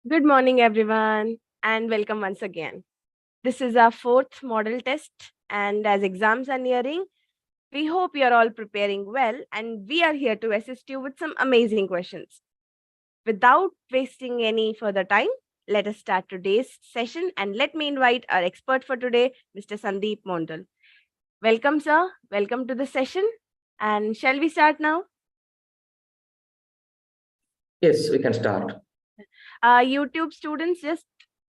Good morning, everyone, and welcome once again. This is our fourth model test, and as exams are nearing, we hope you're all preparing well, and we are here to assist you with some amazing questions. Without wasting any further time, let us start today's session, and let me invite our expert for today, Mr. Sandeep Mondal. Welcome, sir. Welcome to the session. And shall we start now? Yes, we can start. YouTube students, just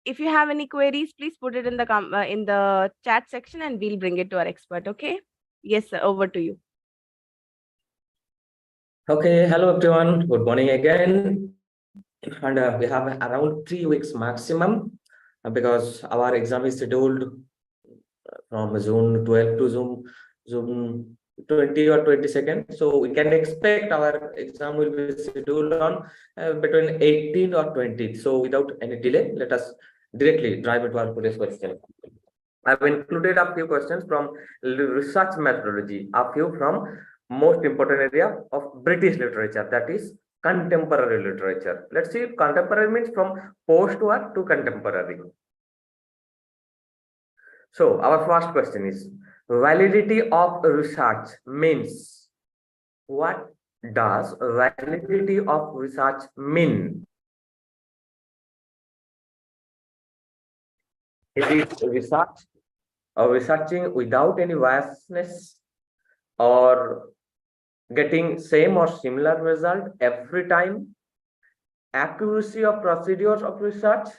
if you have any queries, please put it in the chat section, and we'll bring it to our expert. Okay? Yes, sir. Over to you. Okay, hello everyone. Good morning again. And we have around 3 weeks maximum because our exam is scheduled from June 12 to June 20 or 22nd. So we can expect our exam will be scheduled on between 18 or 20. So without any delay, let us directly dive into our today's question. I've included a few questions from research methodology, a few from most important area of British literature, that is contemporary literature. Let's see, contemporary means from post-war to contemporary. So our first question is, validity of research means. What does validity of research mean? Is it research or researching without any biasness, or getting same or similar result every time, accuracy of procedures of research,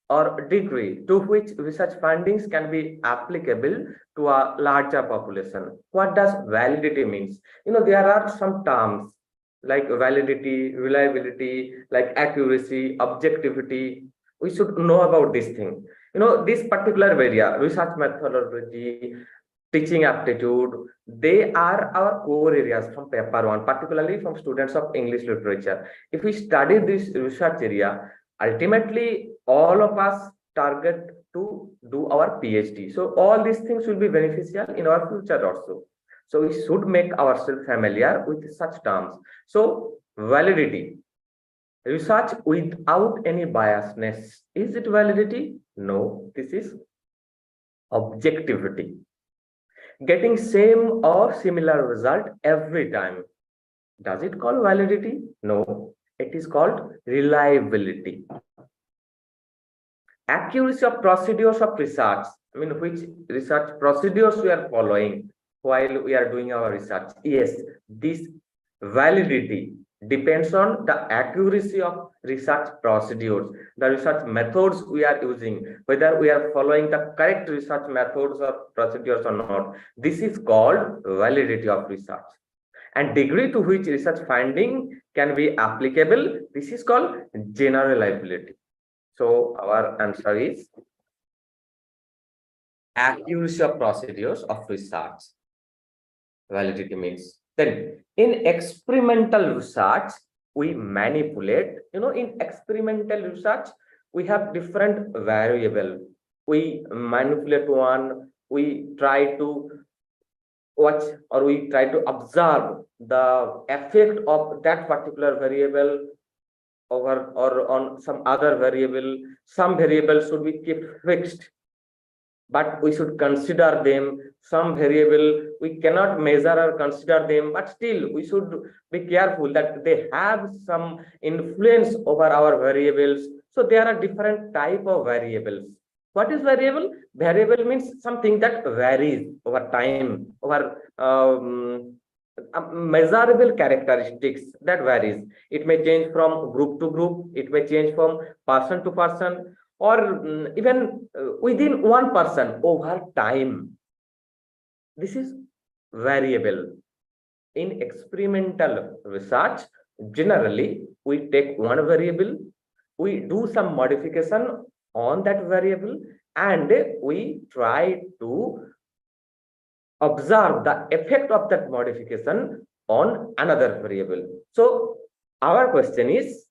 or degree to which research findings can be applicable to a larger population? What does validity means? There are some terms like validity, reliability, like accuracy, objectivity. We should know about this thing. This particular area, research methodology, teaching aptitude, they are our core areas from paper one, particularly from students of English literature. If we study this research area, ultimately all of us target to do our PhD. So all these things will be beneficial in our future also. So we should make ourselves familiar with such terms. So validity, research without any biasness. Is it validity? No, this is objectivity. Getting same or similar result every time. Does it call validity? No, it is called reliability. Accuracy of procedures of research. Which research procedures we are following while we are doing our research. Yes, this validity depends on the accuracy of research procedures, the research methods we are using, whether we are following the correct research methods or procedures or not. This is called validity of research. And degree to which research finding can be applicable, this is called generalizability. So our answer is accuracy of procedures of research. Validity means. Then in experimental research, we manipulate. In experimental research, we have different variable. We manipulate one, we try to watch, or we try to observe the effect of that particular variable over or on some other variable. Some variables should be kept fixed, but we should consider them. Some variable we cannot measure or consider them, but still we should be careful that they have some influence over our variables. So there are different type of variables. What is variable? Variable means something that varies over time, over measurable characteristics that varies. It may change from group to group, it may change from person to person, or even within one person over time. This is variable. In experimental research, generally we take one variable, we do some modification on that variable, and we try to observe the effect of that modification on another variable. So our question is,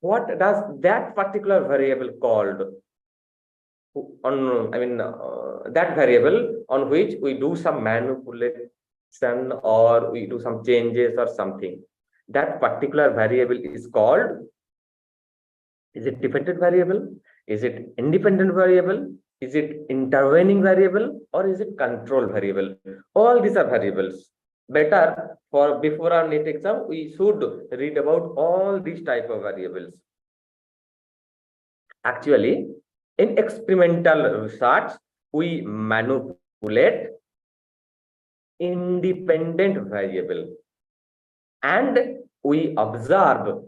what does that particular variable called on, that variable on which we do some manipulation or we do some changes or something? That particular variable is called Is it dependent variable? Is it independent variable? Is it intervening variable? Or is it control variable? All these are variables. Better for before our NEET exam, we should read about all these type of variables. Actually, in experimental research, we manipulate independent variable and we observe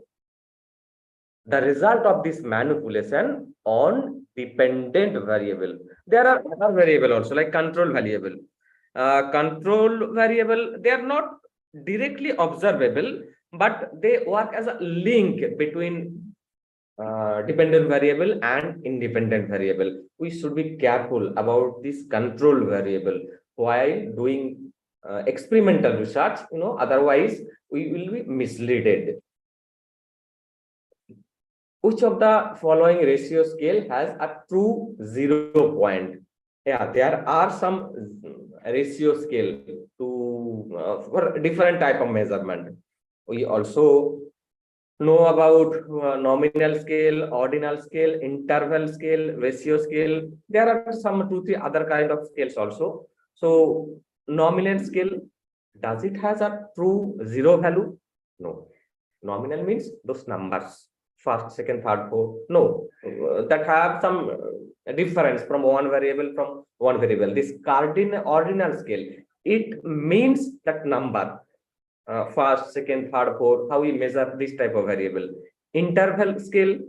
the result of this manipulation on dependent variable. There are other variable also like control variable. Control variable, they are not directly observable, but they work as a link between dependent variable and independent variable. We should be careful about this control variable while doing experimental research, otherwise we will be misled. Which of the following ratio scale has a true 0 point? Yeah, there are some ratio scale to for different type of measurement. We also know about nominal scale, ordinal scale, interval scale, ratio scale. There are some 2-3 other kind of scales also. So nominal scale, does it has a true 0 value? No. Nominal means those numbers, first, second, third, fourth. No, that have some difference from one variable. This ordinal scale, it means that number. First, second, third, fourth, how we measure this type of variable. Interval scale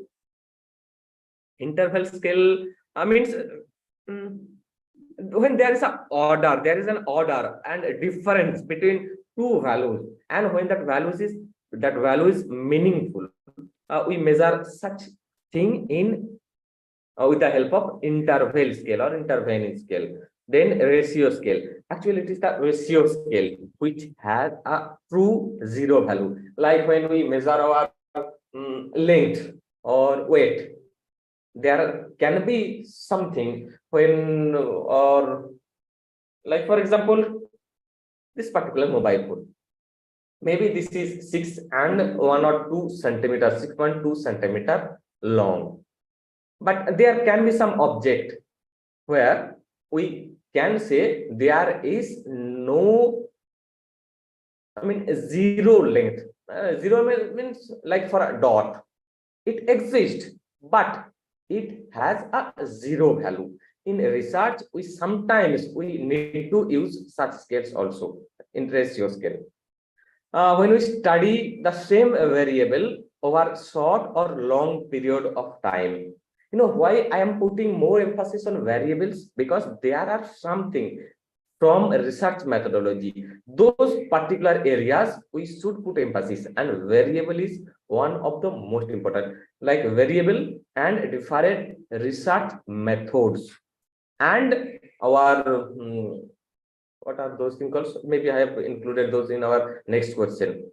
means when there is an order and a difference between two values, and when that value is meaningful, we measure such thing in with the help of interval scale or intervening scale. Then ratio scale. Actually, it is the ratio scale which has a true 0 value. Like when we measure our length or weight, there can be something when, or like for example, this particular mobile phone. Maybe this is 6 and 1 or 2 centimeters, 6.2 centimeter long. But there can be some object where we can say there is no, zero length. Zero means like for a dot. It exists, but it has a 0 value. In research, we sometimes need to use such scales also in ratio scale. When we study the same variable over short or long period of time, why I am putting more emphasis on variables? Because there are something from research methodology, those particular areas we should put emphasis, and variable is one of the most important, like variable and different research methods. And our what are those things called? Maybe I have included those in our next question.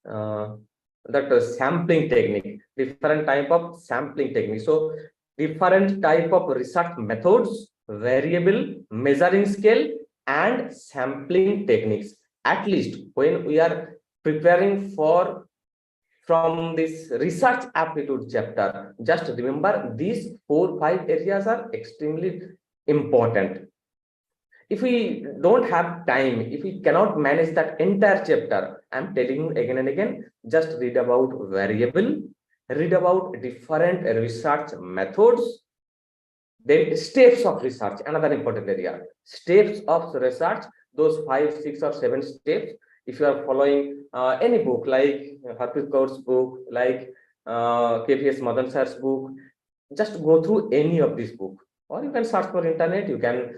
That sampling technique, different type of sampling technique. So different type of research methods, variable, measuring scale, and sampling techniques. At least when we are preparing from this research aptitude chapter, just remember these 4-5 areas are extremely important. If we don't have time, if we cannot manage that entire chapter, I'm telling you again and again, just read about variable, read about different research methods, then steps of research, another important area. Steps of research, those 5, 6, or 7 steps. If you are following any book like Harpreet Kaur's book, like KVS Madan sir's book, just go through any of these books. Or you can search for internet. You can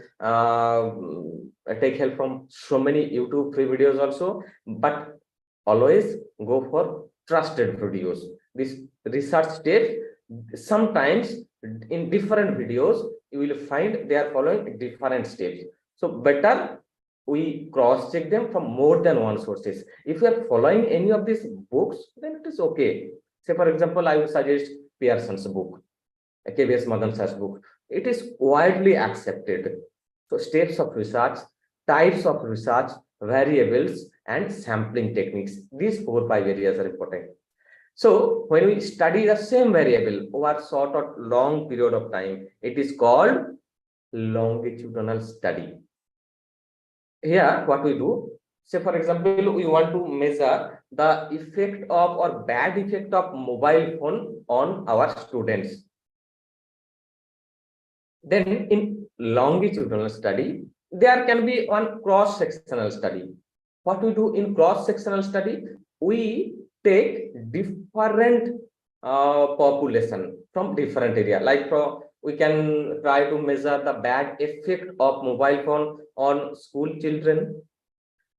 take help from so many YouTube free videos also, but always go for trusted videos. This research steps, sometimes in different videos, you will find they are following different steps. So better we cross check them from more than one sources. If you are following any of these books, then it is okay. Say for example, I would suggest Pearson's book, KVS Madan sir's book. It is widely accepted. So steps of research, types of research, variables, and sampling techniques. These 4-5 areas are important. So when we study the same variable over short or long period of time, it is called longitudinal study. Here, what we do, say for example, we want to measure the effect of or bad effect of mobile phone on our students. Then in longitudinal study, there can be one cross-sectional study. What we do in cross-sectional study, we take different population from different area. Like we can try to measure the bad effect of mobile phone on school children,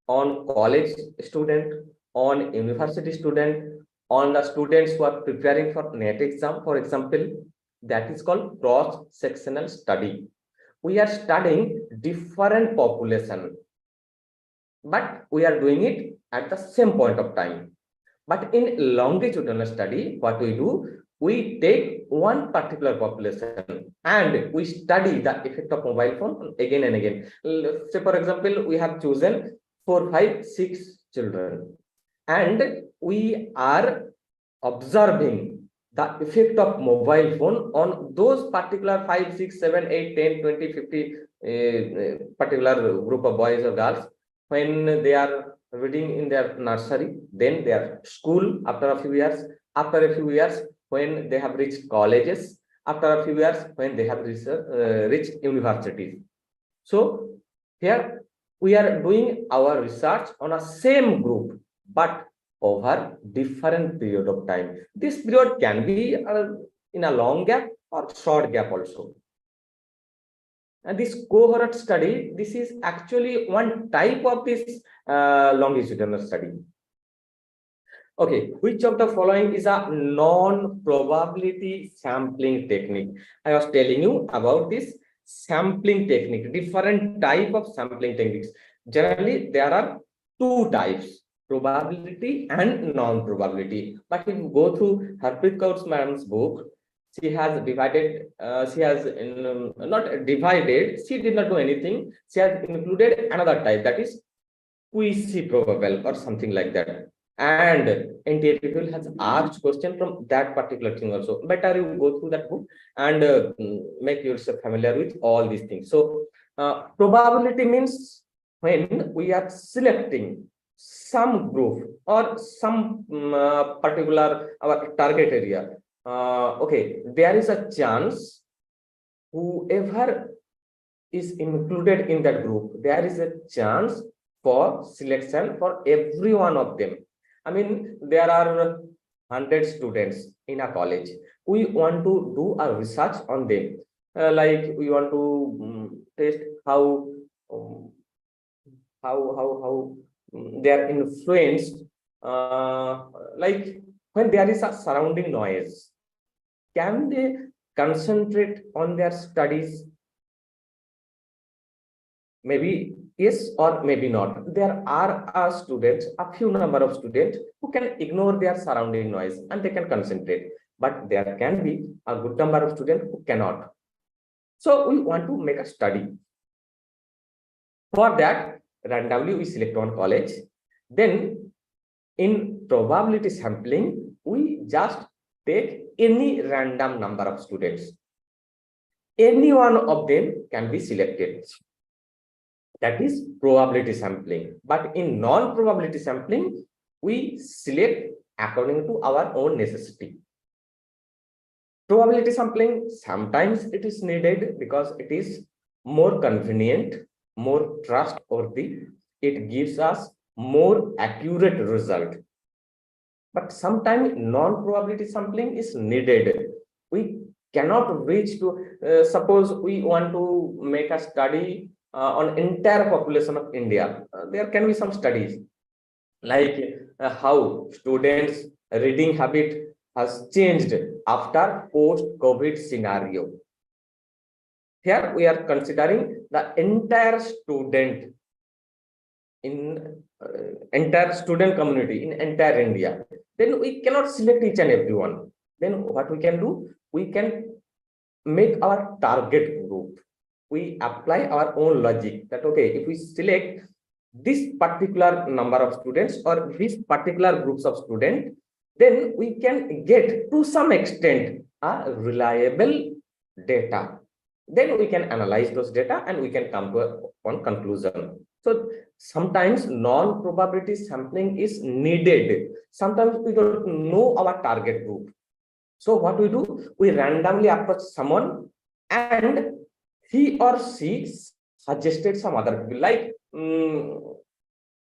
on college student, on university student, on the students who are preparing for NET exam, for example. That is called cross-sectional study. We are studying different population, but we are doing it at the same point of time. But in longitudinal study, what we do, we take one particular population and we study the effect of mobile phone again and again. Say, for example, we have chosen 4, 5, 6 children, and we are observing the effect of mobile phone on those particular 5, 6, 7, 8, 10, 20, 50 particular group of boys or girls when they are reading in their nursery, then their school after a few years, after a few years when they have reached colleges, after a few years when they have reached universities. So here we are doing our research on a same group, but over different period of time. This period can be in a long gap or short gap also. And this cohort study, this is actually one type of this longitudinal study. Okay, which of the following is a non-probability sampling technique? I was telling you about this sampling technique, different type of sampling techniques. Generally, there are two types, probability and non-probability. But if you go through Harpreet Kaur's madam's book, she has divided, she has not divided, she did not do anything. She has included another type, that is quasi-probable or something like that. And NTA people has asked question from that particular thing also. Better you go through that book and make yourself familiar with all these things. So probability means when we are selecting some group or some particular our target area. Okay, there is a chance whoever is included in that group, there is a chance for selection for every one of them. I mean, there are 100 students in a college. We want to do a research on them. Like we want to test how they are influenced. Like when there is a surrounding noise, can they concentrate on their studies? Maybe yes or maybe not. There are students, a few number of students who can ignore their surrounding noise and they can concentrate. But there can be a good number of students who cannot. So we want to make a study. For that, randomly we select one college. Then in probability sampling, we just take any random number of students. Any one of them can be selected. That is probability sampling. But in non-probability sampling, we select according to our own necessity. Probability sampling, sometimes it is needed because it is more convenient, more trustworthy. It gives us more accurate result. But sometimes non-probability sampling is needed. We cannot reach to, suppose we want to make a study on entire population of India. There can be some studies like how students' reading habit has changed after post-COVID scenario. Here we are considering the entire student in entire student community in entire India. Then we cannot select each and every one. Then what we can do? We can make our target group. We apply our own logic that, okay, if we select this particular number of students or these particular groups of students, then we can get to some extent a reliable data. Then we can analyze those data and we can come to one conclusion. So sometimes non-probability sampling is needed. Sometimes we don't know our target group. So what we do, we randomly approach someone and he or she suggested some other people. Like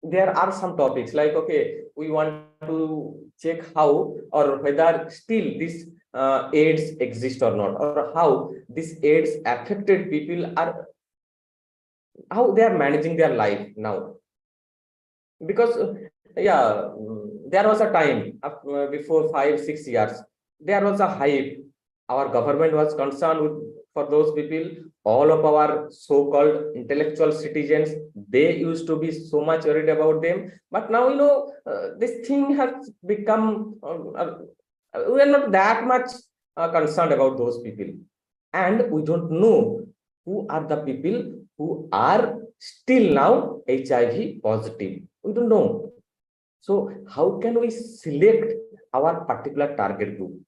there are some topics like, okay, we want to check how or whether still this AIDS exist or not, or how this AIDS affected people are, how they are managing their life now. Because yeah, there was a time before 5-6 years, there was a hype. Our government was concerned with for those people. All of our so-called intellectual citizens, they used to be so much worried about them. But now, this thing has become, we are not that much concerned about those people. And we don't know who are the people who are still now HIV positive. We don't know. So how can we select our particular target group?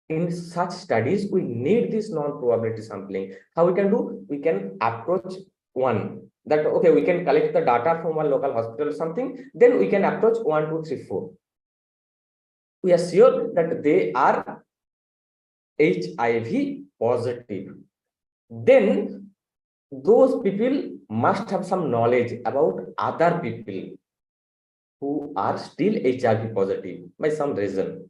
In such studies, we need this non-probability sampling. How we can do? We can approach one that, okay, we can collect the data from one local hospital or something. Then we can approach 1, 2, 3, 4. We are sure that they are HIV positive. Then those people must have some knowledge about other people who are still HIV positive by some reason.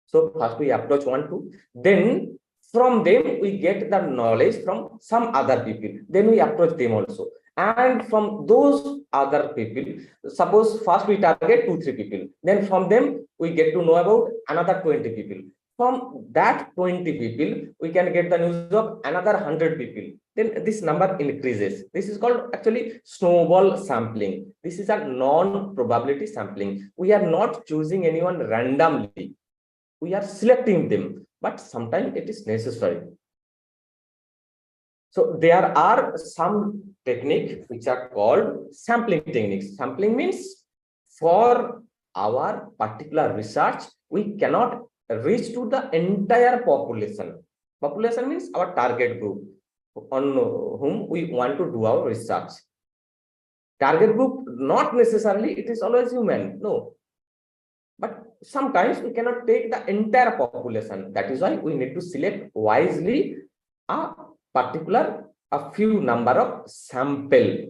So first we approach 1, 2, then from them we get the knowledge from some other people. Then we approach them also. And from those other people, suppose first we target 2, 3 people. Then from them we get to know about another 20 people. From that 20 people, we can get the news of another 100 people. Then this number increases. This is called actually snowball sampling. This is a non-probability sampling. We are not choosing anyone randomly. We are selecting them, but sometimes it is necessary. So there are some techniques which are called sampling techniques. Sampling means for our particular research, we cannot reach to the entire population. Population means our target group on whom we want to do our research. Target group, not necessarily it is always human, no. But sometimes we cannot take the entire population. That is why we need to select wisely a few number of sample.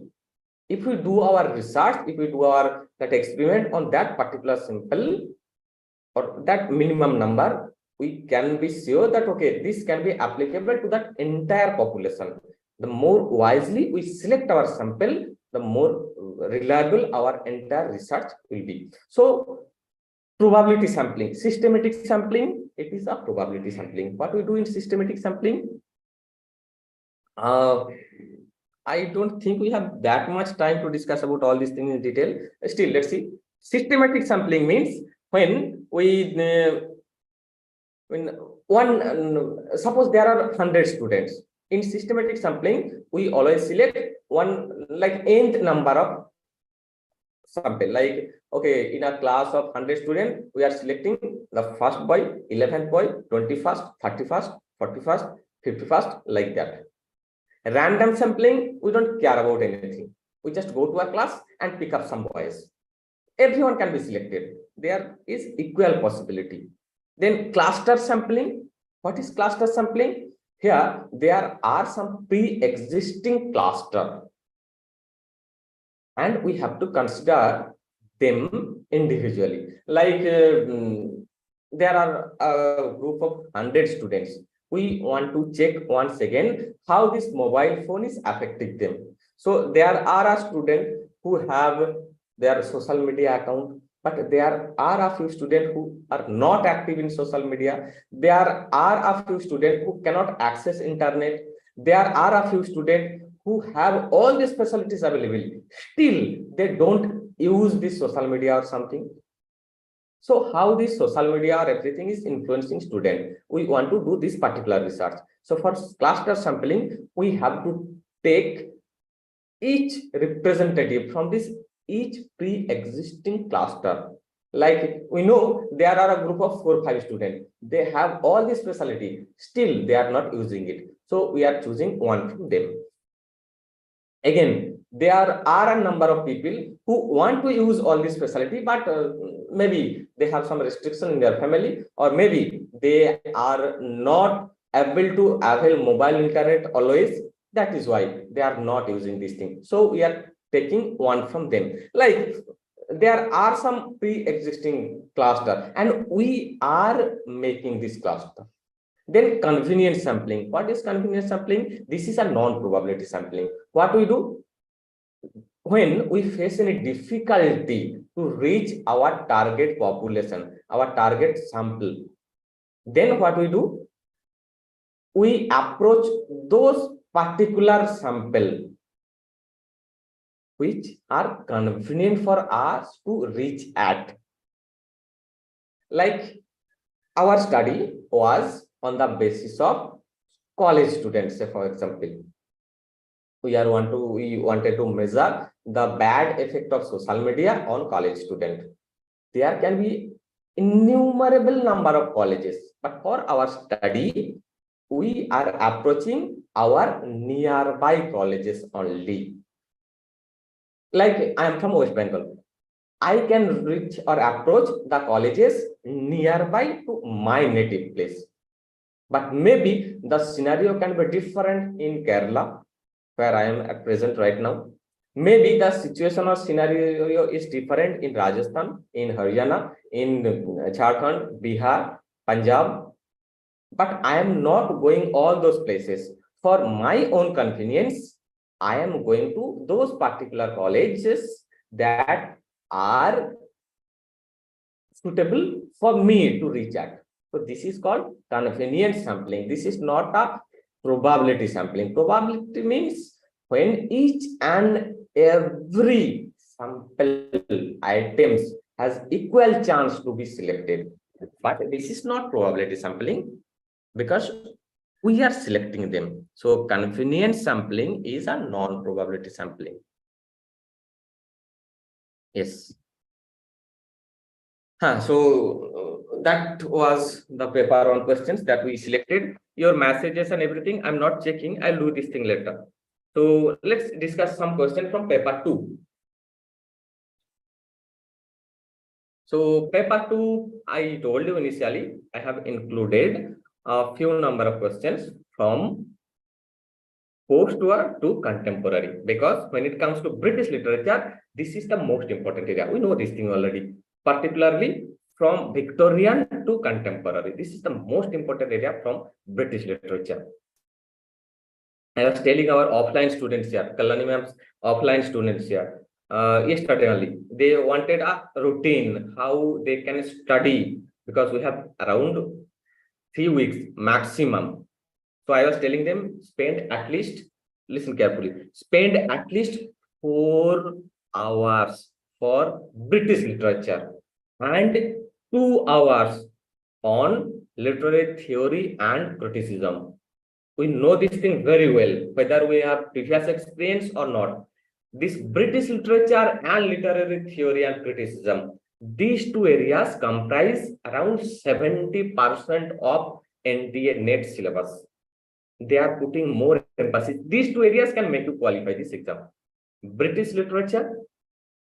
If we do our research, if we do that experiment on that particular sample or that minimum number, we can be sure that, okay, this can be applicable to that entire population. The more wisely we select our sample, the more reliable our entire research will be. So probability sampling, systematic sampling, it is a probability sampling. What we do in systematic sampling? I don't think we have that much time to discuss about all these things in detail. Still, let's see. Systematic sampling means when suppose there are 100 students. In systematic sampling, we always select one, like nth number of sample. Like, okay, in a class of 100 students, we are selecting the first boy, 11th boy, 21st, 31st, 41st, 51st, like that. Random sampling, we don't care about anything. We just go to a class and pick up some boys. Everyone can be selected. There is equal possibility. Then cluster sampling. What is cluster sampling? Here, there are some pre-existing cluster, and we have to consider them individually. Like there are a group of 100 students. We want to check once again how this mobile phone is affecting them. So there are a student who have their social media account, but there are a few students who are not active in social media. There are a few students who cannot access internet. There are a few students who have all these facilities available. Still, they don't use this social media or something. So how this social media or everything is influencing student? We want to do this particular research. So for cluster sampling, we have to take each representative from this each pre-existing cluster. Like we know there are a group of 4 5 students. They have all this specialty. Still, they are not using it. So we are choosing one from them. Again, there are a number of people who want to use all this facility, but maybe they have some restriction in their family, or maybe they are not able to avail mobile internet always. That is why they are not using this thing. So we are taking one from them. Like there are some pre-existing cluster, and we are making this cluster. Then convenience sampling. What is convenience sampling? This is a non-probability sampling. What we do? When we face any difficulty to reach our target population, our target sample, then what we do? We approach those particular sample which are convenient for us to reach at. Like our study was on the basis of college students, say for example. We wanted to measure the bad effect of social media on college student. There can be innumerable number of colleges, but for our study, we are approaching our nearby colleges only. Like I am from West Bengal, I can reach or approach the colleges nearby to my native place. But maybe the scenario can be different in Kerala, where I am at present right now. Maybe the situation or scenario is different in Rajasthan, in Haryana, in Jharkhand, Bihar, Punjab. But I am not going all those places. For my own convenience, I am going to those particular colleges that are suitable for me to reach at. So this is called convenience sampling. This is not a probability sampling. Probability means when each and every sample items has equal chance to be selected. But this is not probability sampling because we are selecting them. So convenience sampling is a non-probability sampling. Yes. So that was the paper on questions that we selected. Your messages and everything, I'm not checking. I'll do this thing later. So let's discuss some questions from paper 2. So paper 2, I told you initially, I have included a few number of questions from post-war to contemporary, because when it comes to British literature, this is the most important area. We know this thing already, particularly from Victorian to contemporary. This is the most important area from British literature. I was telling our offline students here, Kalani ma'am's offline students here, yesterday only, they wanted a routine, how they can study, because we have around 3 weeks maximum. So I was telling them, spend at least, listen carefully, spend at least 4 hours for British literature and 2 hours on literary theory and criticism. We know this thing very well, whether we have previous experience or not. This British literature and literary theory and criticism, these two areas comprise around 70% of NDA NET syllabus. They are putting more emphasis. These two areas can make you qualify this exam: British literature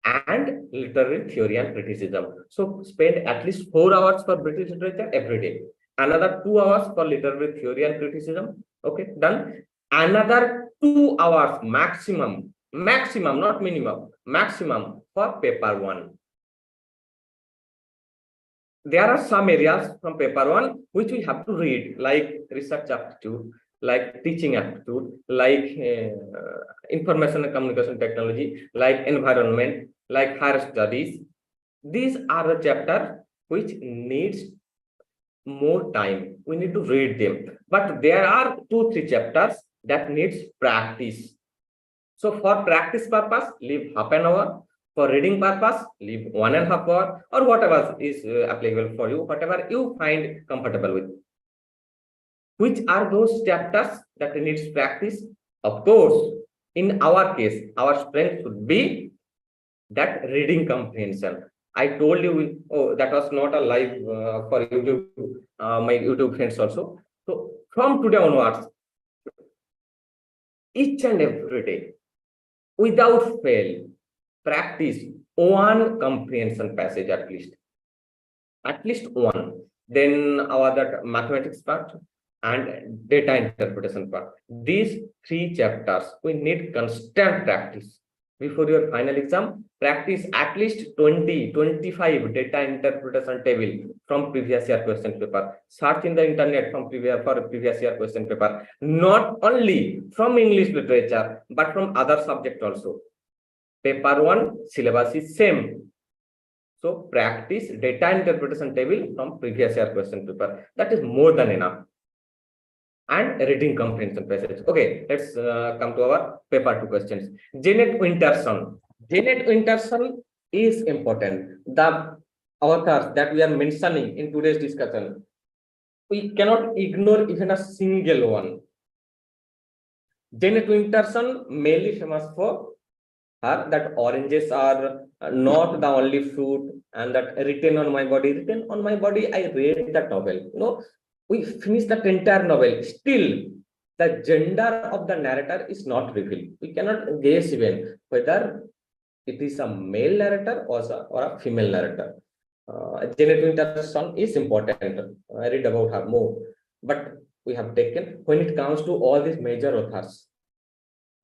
and literary theory and criticism. So spend at least 4 hours for British literature every day. Another 2 hours for literary theory and criticism. Okay, done. Another 2 hours maximum, not minimum, maximum for paper 1. There are some areas from paper 1 which we have to read, like research aptitude, like teaching aptitude, like information and communication technology, like environment, like higher studies. These are the chapters which needs more time. We need to read them. But there are 2-3 chapters that needs practice. So for practice purpose, leave half an hour. For reading purpose, leave 1.5 hour, or whatever is applicable for you, whatever you find comfortable with. Which are those chapters that needs practice? Of course, in our case, our strength should be that reading comprehension. I told you, oh, that was not a live for YouTube, my YouTube friends also. So from today onwards, each and every day, without fail, practice one comprehension passage at least one. Then our that mathematics part and data interpretation part. These three chapters, we need constant practice. Before your final exam, practice at least 20-25 data interpretation table from previous year question paper. Search in the internet from previous year question paper. Not only from English literature, but from other subject also. Paper 1 syllabus is same. So practice data interpretation table from previous year question paper. That is more than enough. And reading comprehension passage. Okay, let's come to our paper 2 questions. Janet Winterson. Janet Winterson is important. The authors that we are mentioning in today's discussion, we cannot ignore even a single one. Janet Winterson mainly famous for her that oranges are not the only fruit, and that written on my body. I read that novel. We finished that entire novel. Still, the gender of the narrator is not revealed. We cannot guess even whether it is a male narrator or a female narrator. Janet Winterson is important. I read about her more. But we have taken, when it comes to all these major authors,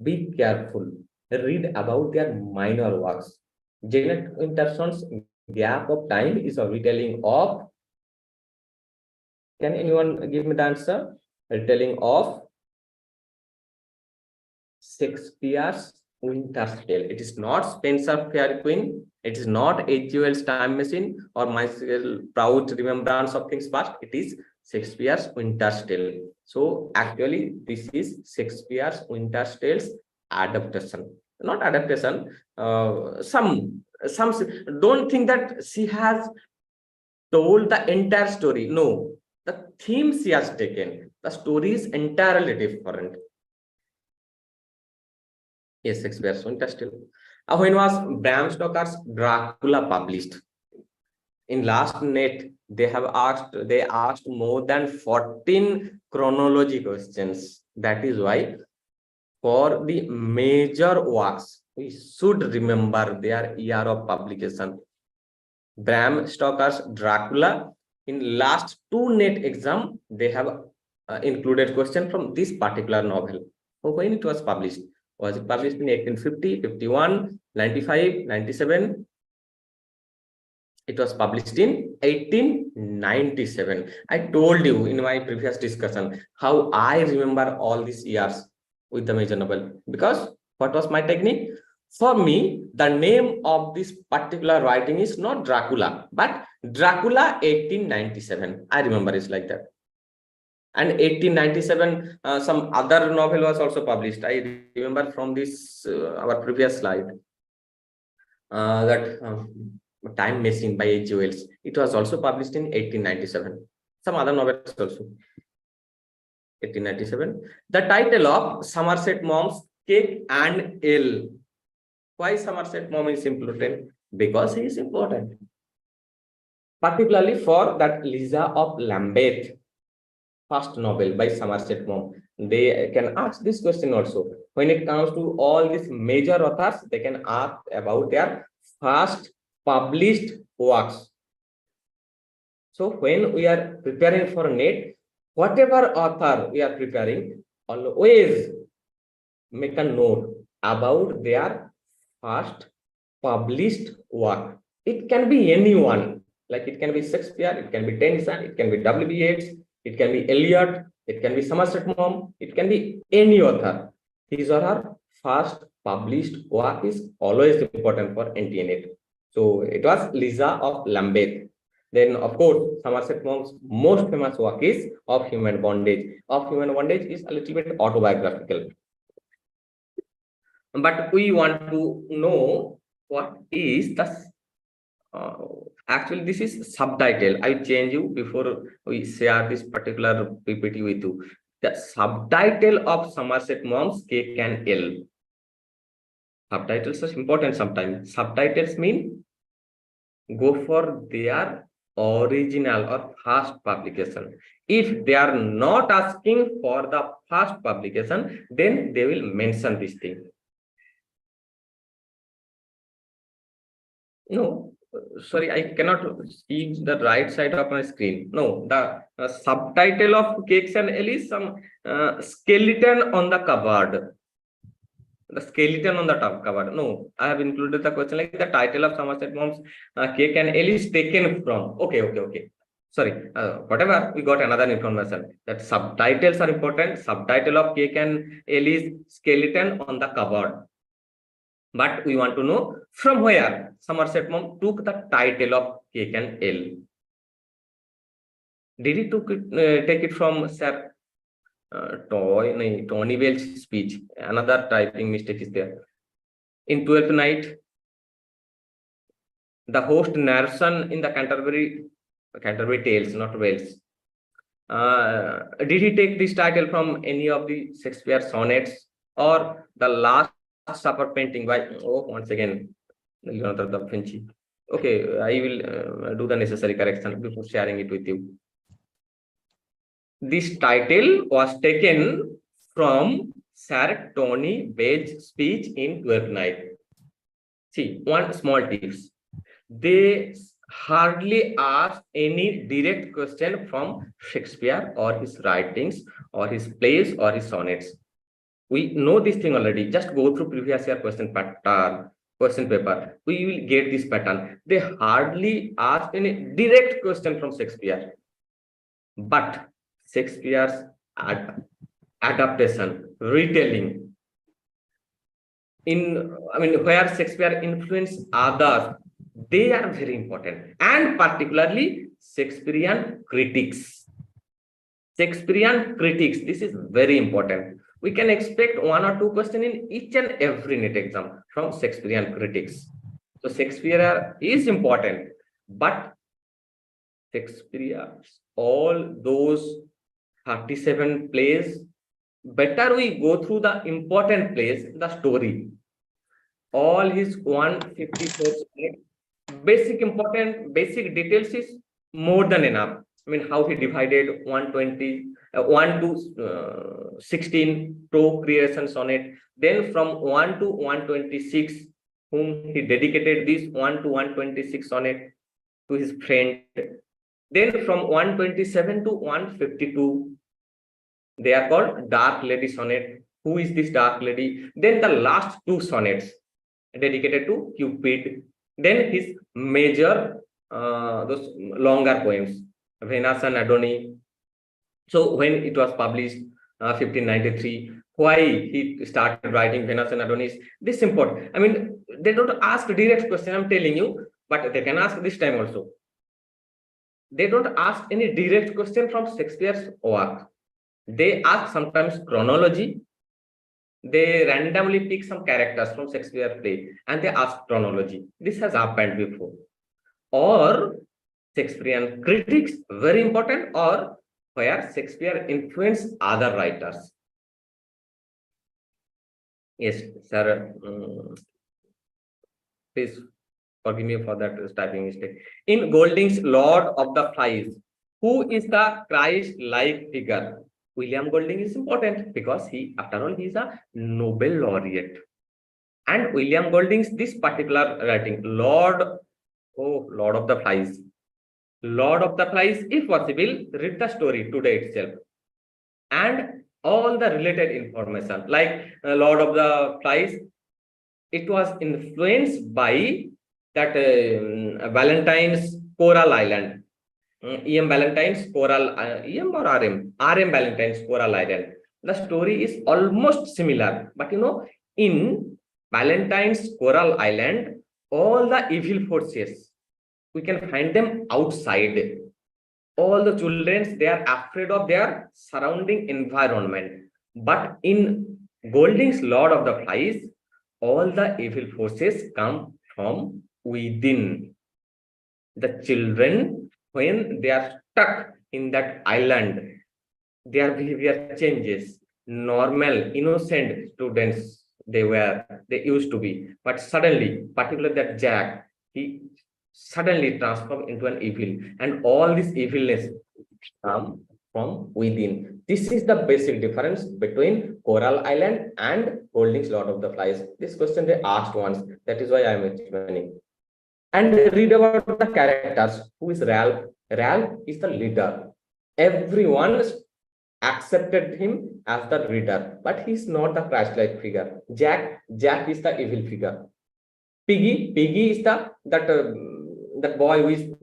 be careful. Read about their minor works. Janet Winterson's gap of time is a retelling of. Can anyone give me the answer? Retelling of Shakespeare's Winter's Tale. It is not Spencer Fair Queen. It is not H.G.Wells' Time Machine or my proud remembrance of things past. It is Shakespeare's Winter's Tale. So actually, this is Shakespeare's Winter's Tale's adaptation. Not adaptation. Some don't think that she has told the entire story. No, the theme she has taken. The story is entirely different. Yes, Shakespeare's Winter's Tale. When was Bram Stoker's Dracula published? In last net, they asked more than 14 chronology questions. That is why for the major works, we should remember their year of publication. Bram Stoker's Dracula. In last 2 net exam, they have included question from this particular novel. So when it was published? Was it published in 1850, 51, 95, 97? It was published in 1897. I told you in my previous discussion how I remember all these years with the major novel. Because what was my technique? For me, the name of this particular writing is not Dracula, but Dracula 1897. I remember it's like that. And 1897, some other novel was also published. I remember from this our previous slide that Time Machine by H.G.Wells. It was also published in 1897. Some other novels also. 1897. The title of Somerset Maugham's Cake and Ale. Why Somerset Maugham is important? Because he is important. Particularly for that Liza of Lambeth, first novel by Somerset Maugham. They can ask this question also. When it comes to all these major authors, they can ask about their first published works. So when we are preparing for NET, whatever author we are preparing, always make a note about their first published work. It can be anyone, like it can be Shakespeare, it can be Tennyson, it can be W.B. Yeats, it can be Eliot, it can be Somerset Maugham, it can be any author. These are our first published work is always important for NT-NET. So it was Liza of Lambeth. Then, of course, Somerset Maugham's most famous work is Of Human Bondage. Of Human Bondage is a little bit autobiographical. But we want to know what is the actually this is subtitle. I change you before we share this particular PPT with you. The subtitle of Somerset Maugham's Cake and Ale. Subtitles are important sometimes. Subtitles mean go for their original or first publication. If they are not asking for the first publication, then they will mention this thing. No, sorry, I cannot see the right side of my screen. No, the subtitle of Cakes and Ale is some skeleton on the cupboard. The skeleton on the top cover. No, I have included the question like the title of Somerset Maugham's Cake and Ale is taken from. Okay. Sorry, whatever, we got another information that subtitles are important. Subtitle of Cake and Ale is skeleton on the cupboard. But we want to know from where Somerset Maugham took the title of Cake and Ale. Did he take it from Sir Tony Welch's speech? Another typing mistake is there. In 12th Night, the host narration in the Canterbury Tales, not Wells. Did he take this title from any of the Shakespeare sonnets or the Last Supper painting by, once again, Leonardo da Vinci? Okay, I will do the necessary correction before sharing it with you. This title was taken from Sir Tony Welch's speech in 12th Night. See, one small tips. They hardly ask any direct question from Shakespeare or his writings or his plays or his sonnets. We know this thing already. Just go through previous year question pattern, question paper. We will get this pattern. They hardly ask any direct question from Shakespeare. But Shakespeare's adaptation, retelling, where Shakespeare influenced others, they are very important, and particularly Shakespearean critics. Shakespearean critics, this is very important. We can expect 1 or 2 questions in each and every NET exam from Shakespearean critics. So Shakespeare is important, but Shakespeare, all those 37 plays, better we go through the important plays, the story. All his 154 basic details is more than enough. How he divided 120, 1 to 16 procreation sonnet, then from 1 to 126, whom he dedicated this 1 to 126 sonnet to his friend. Then from 127 to 152, they are called Dark Lady sonnet. Who is this Dark Lady? Then the last 2 sonnets dedicated to Cupid. Then his major, those longer poems, Venus and Adonais. So when it was published, 1593, why he started writing Venus and Adonais? This is important. They don't ask direct question, I'm telling you, but they can ask this time also. They don't ask any direct question from Shakespeare's work. They ask sometimes chronology. They randomly pick some characters from Shakespeare play and they ask chronology. This has happened before. Or Shakespearean critics, very important, or where Shakespeare influenced other writers. Yes, sir. Please forgive me for that typing mistake. In Golding's Lord of the Flies, who is the Christ-like figure? William Golding is important because after all, he is a Nobel laureate. And William Golding's this particular writing, Lord of the Flies. Lord of the Flies, if possible, read the story today itself. And all the related information, like Lord of the Flies, it was influenced by that Valentine's Coral Island. E.M. Valentine's Coral, E.M. or R.M. R.M. Valentine's Coral Island. The story is almost similar, but in Valentine's Coral Island, all the evil forces, we can find them outside. All the children, they are afraid of their surrounding environment. But in Golding's Lord of the Flies, all the evil forces come from within. The children, when they are stuck in that island, their behavior changes. Normal, innocent students they used to be, but suddenly, particularly that Jack, he suddenly transform into an evil, and all this evilness come from within. This is the basic difference between Coral Island and Golding's Lord of the Flies. This question they asked once. That is why I am explaining. And read about the characters. Who is Ralph? Ralph is the leader. Everyone accepted him as the leader, but he's not the Christ-like figure. Jack is the evil figure. Piggy is the that boy who is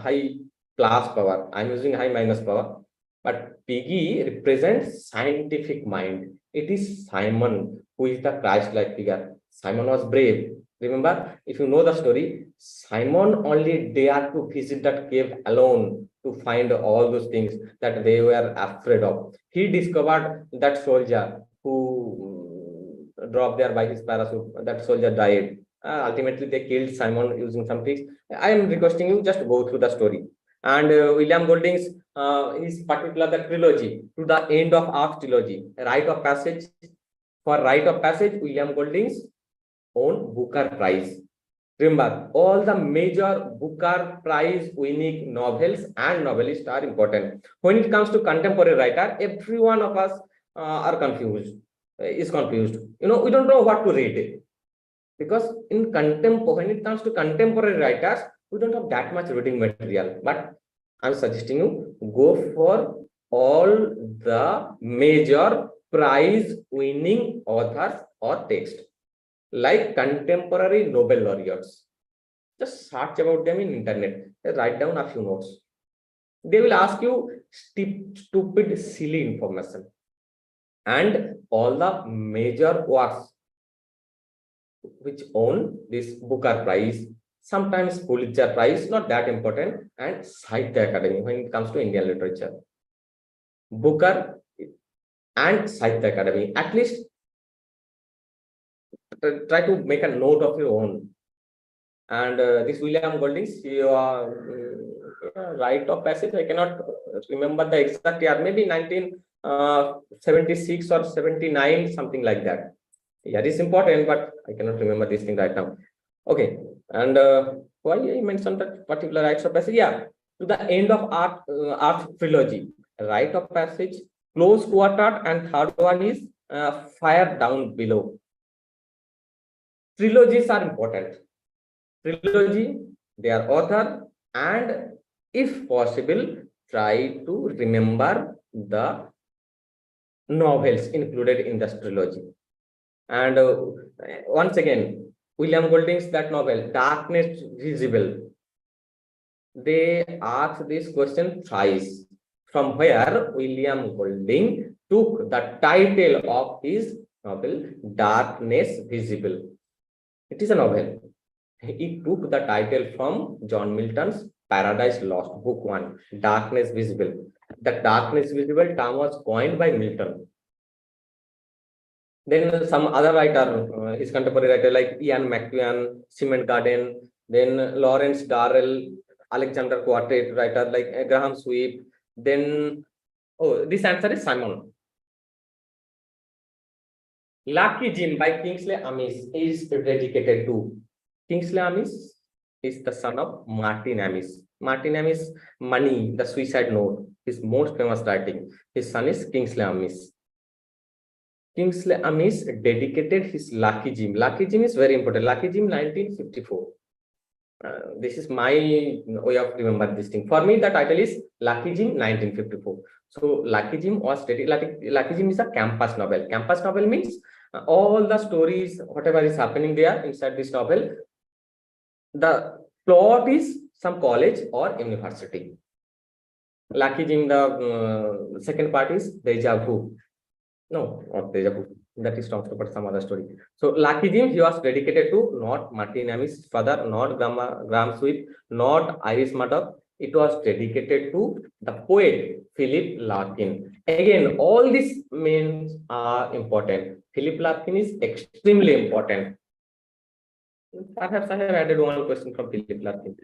high plus power. I'm using high minus power, but Piggy represents scientific mind. It is Simon who is the Christ-like figure. Simon was brave. Remember, if you know the story, Simon only dared to visit that cave alone to find all those things that they were afraid of. He discovered that soldier who dropped there by his parachute. That soldier died. Ultimately, they killed Simon using some tricks. I am requesting you just go through the story. And William Golding's is particular the trilogy to the end of Arc trilogy, Rite of Passage. For Rite of Passage, William Golding's own Booker Prize. Remember, all the major Booker Prize winning novels and novelists are important. When it comes to contemporary writer, every one of us are confused, is confused. You know, we don't know what to read. Because when it comes to contemporary writers, we don't have that much reading material. But I'm suggesting you go for all the major prize winning authors or text, like contemporary Nobel laureates. Just search about them in internet. Write down a few notes. They will ask you stupid, silly information. And all the major works which own this Booker Prize, sometimes Pulitzer Prize, not that important, and Sahitya Academy when it comes to Indian literature. Booker and Sahitya Academy. At least try to make a note of your own. And this William Golding's Rite of Passage, I cannot remember the exact year, maybe 1976 or 79, something like that. Yeah, it is important, but I cannot remember this thing right now. Okay, and why I mentioned that particular Rites of Passage? Yeah, to the end of Art trilogy, Rite of Passage, Close Quarter, and third one is Fire Down Below. Trilogies are important. Trilogy, their author, and if possible, try to remember the novels included in this trilogy. And once again, William Golding's that novel, Darkness Visible. They asked this question thrice, from where William Golding took the title of his novel, Darkness Visible. It is a novel. He took the title from John Milton's Paradise Lost, Book 1, Darkness Visible. The Darkness Visible term was coined by Milton. Then some other writer, his contemporary writer like Ian McEwan, Cement Garden, then Lawrence Darrell, Alexander Quartet writer like Graham Sweep. Then, oh, this answer is Simon. Lucky Jim by Kingsley Amis is dedicated to Kingsley Amis is the son of Martin Amis. Martin Amis, Money, the Suicide Note, his most famous writing. His son is Kingsley Amis. Kingsley Amis dedicated his Lucky Jim. Lucky Jim is very important. Lucky Jim 1954. This is my way of remember this thing. For me, the title is Lucky Jim 1954. So Lucky Jim was Lucky Jim is a campus novel. Campus novel means all the stories, whatever is happening there inside this novel, the plot is some college or university. Lucky Jim, the second part is Deja Vu. No, not Deja Vu. That is talked about some other story. So Lucky Jim, he was dedicated to not Martin Amis' father, not Graham Sweep, not Iris Murdoch. It was dedicated to the poet Philip Larkin. Again, all these names are important. Philip Larkin is extremely important. Perhaps I have added one question from Philip Larkin.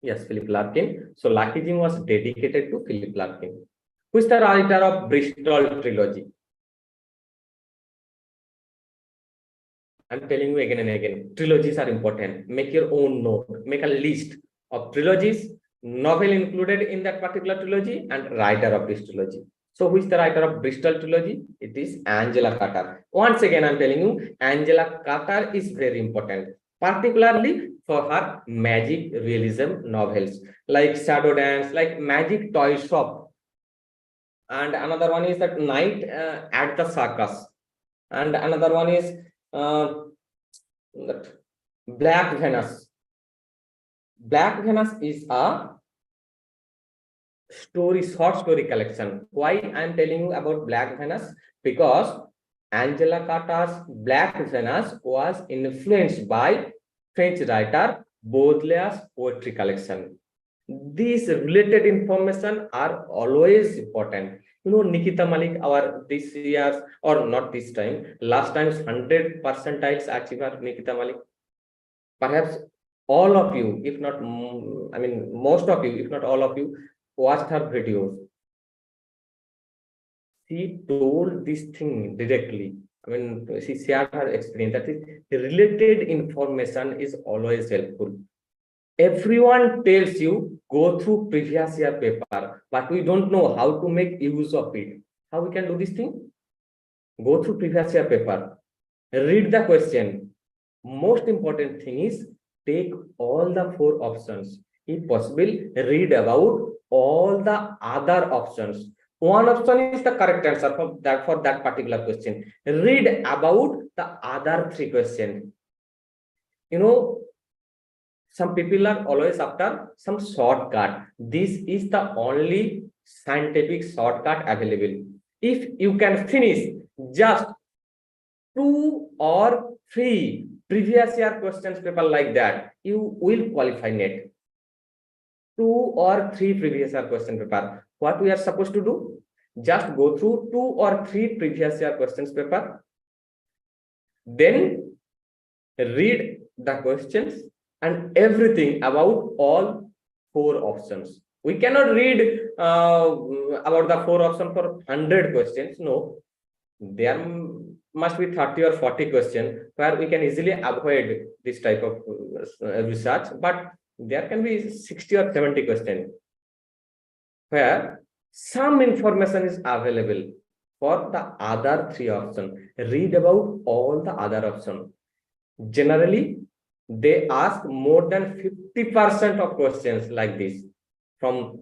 Yes, Philip Larkin. So Lucky Jim was dedicated to Philip Larkin, who is the writer of Bristol trilogy. I'm telling you again and again, trilogies are important. Make your own note, make a list of trilogies, novel included in that particular trilogy, and writer of this trilogy. So who is the writer of Bristol trilogy? It is Angela Carter. Once again, I'm telling you, Angela Carter is very important, particularly for her magic realism novels like Shadow Dance, like Magic Toy Shop. And another one is that Night at the Circus. And another one is that Black Venus. Black Venus is a short story collection. Why I'm telling you about Black Venus? Because Angela Carter's Black Venus was influenced by French writer Baudelaire's poetry collection. These related information are always important. You know, Nikita Malik, our this year's or not this time, last time's 100 percentiles achiever Nikita Malik. Perhaps all of you, if not, I mean, most of you, if not all of you, watched her videos. She told this thing directly. I mean, she shared her experience. That is, related information is always helpful. Everyone tells you go through previous year paper, but we don't know how to make use of it. How we can do this thing? Go through previous year paper, read the question. Most important thing is take all the 4 options. If possible, read about all the other options. One option is the correct answer for that particular question. Read about the other 3 questions. You know, some people are always after some shortcut. This is the only scientific shortcut available. If you can finish just 2 or 3 previous year questions paper like that, you will qualify net. 2 or 3 previous year question paper. What we are supposed to do? Just go through 2 or 3 previous year questions paper, then read the questions and everything about all 4 options. We cannot read about the 4 options for 100 questions. No, there must be 30 or 40 questions where we can easily avoid this type of research, but there can be 60 or 70 questions where some information is available for the other 3 options. Read about all the other options. Generally, they ask more than 50% of questions like this from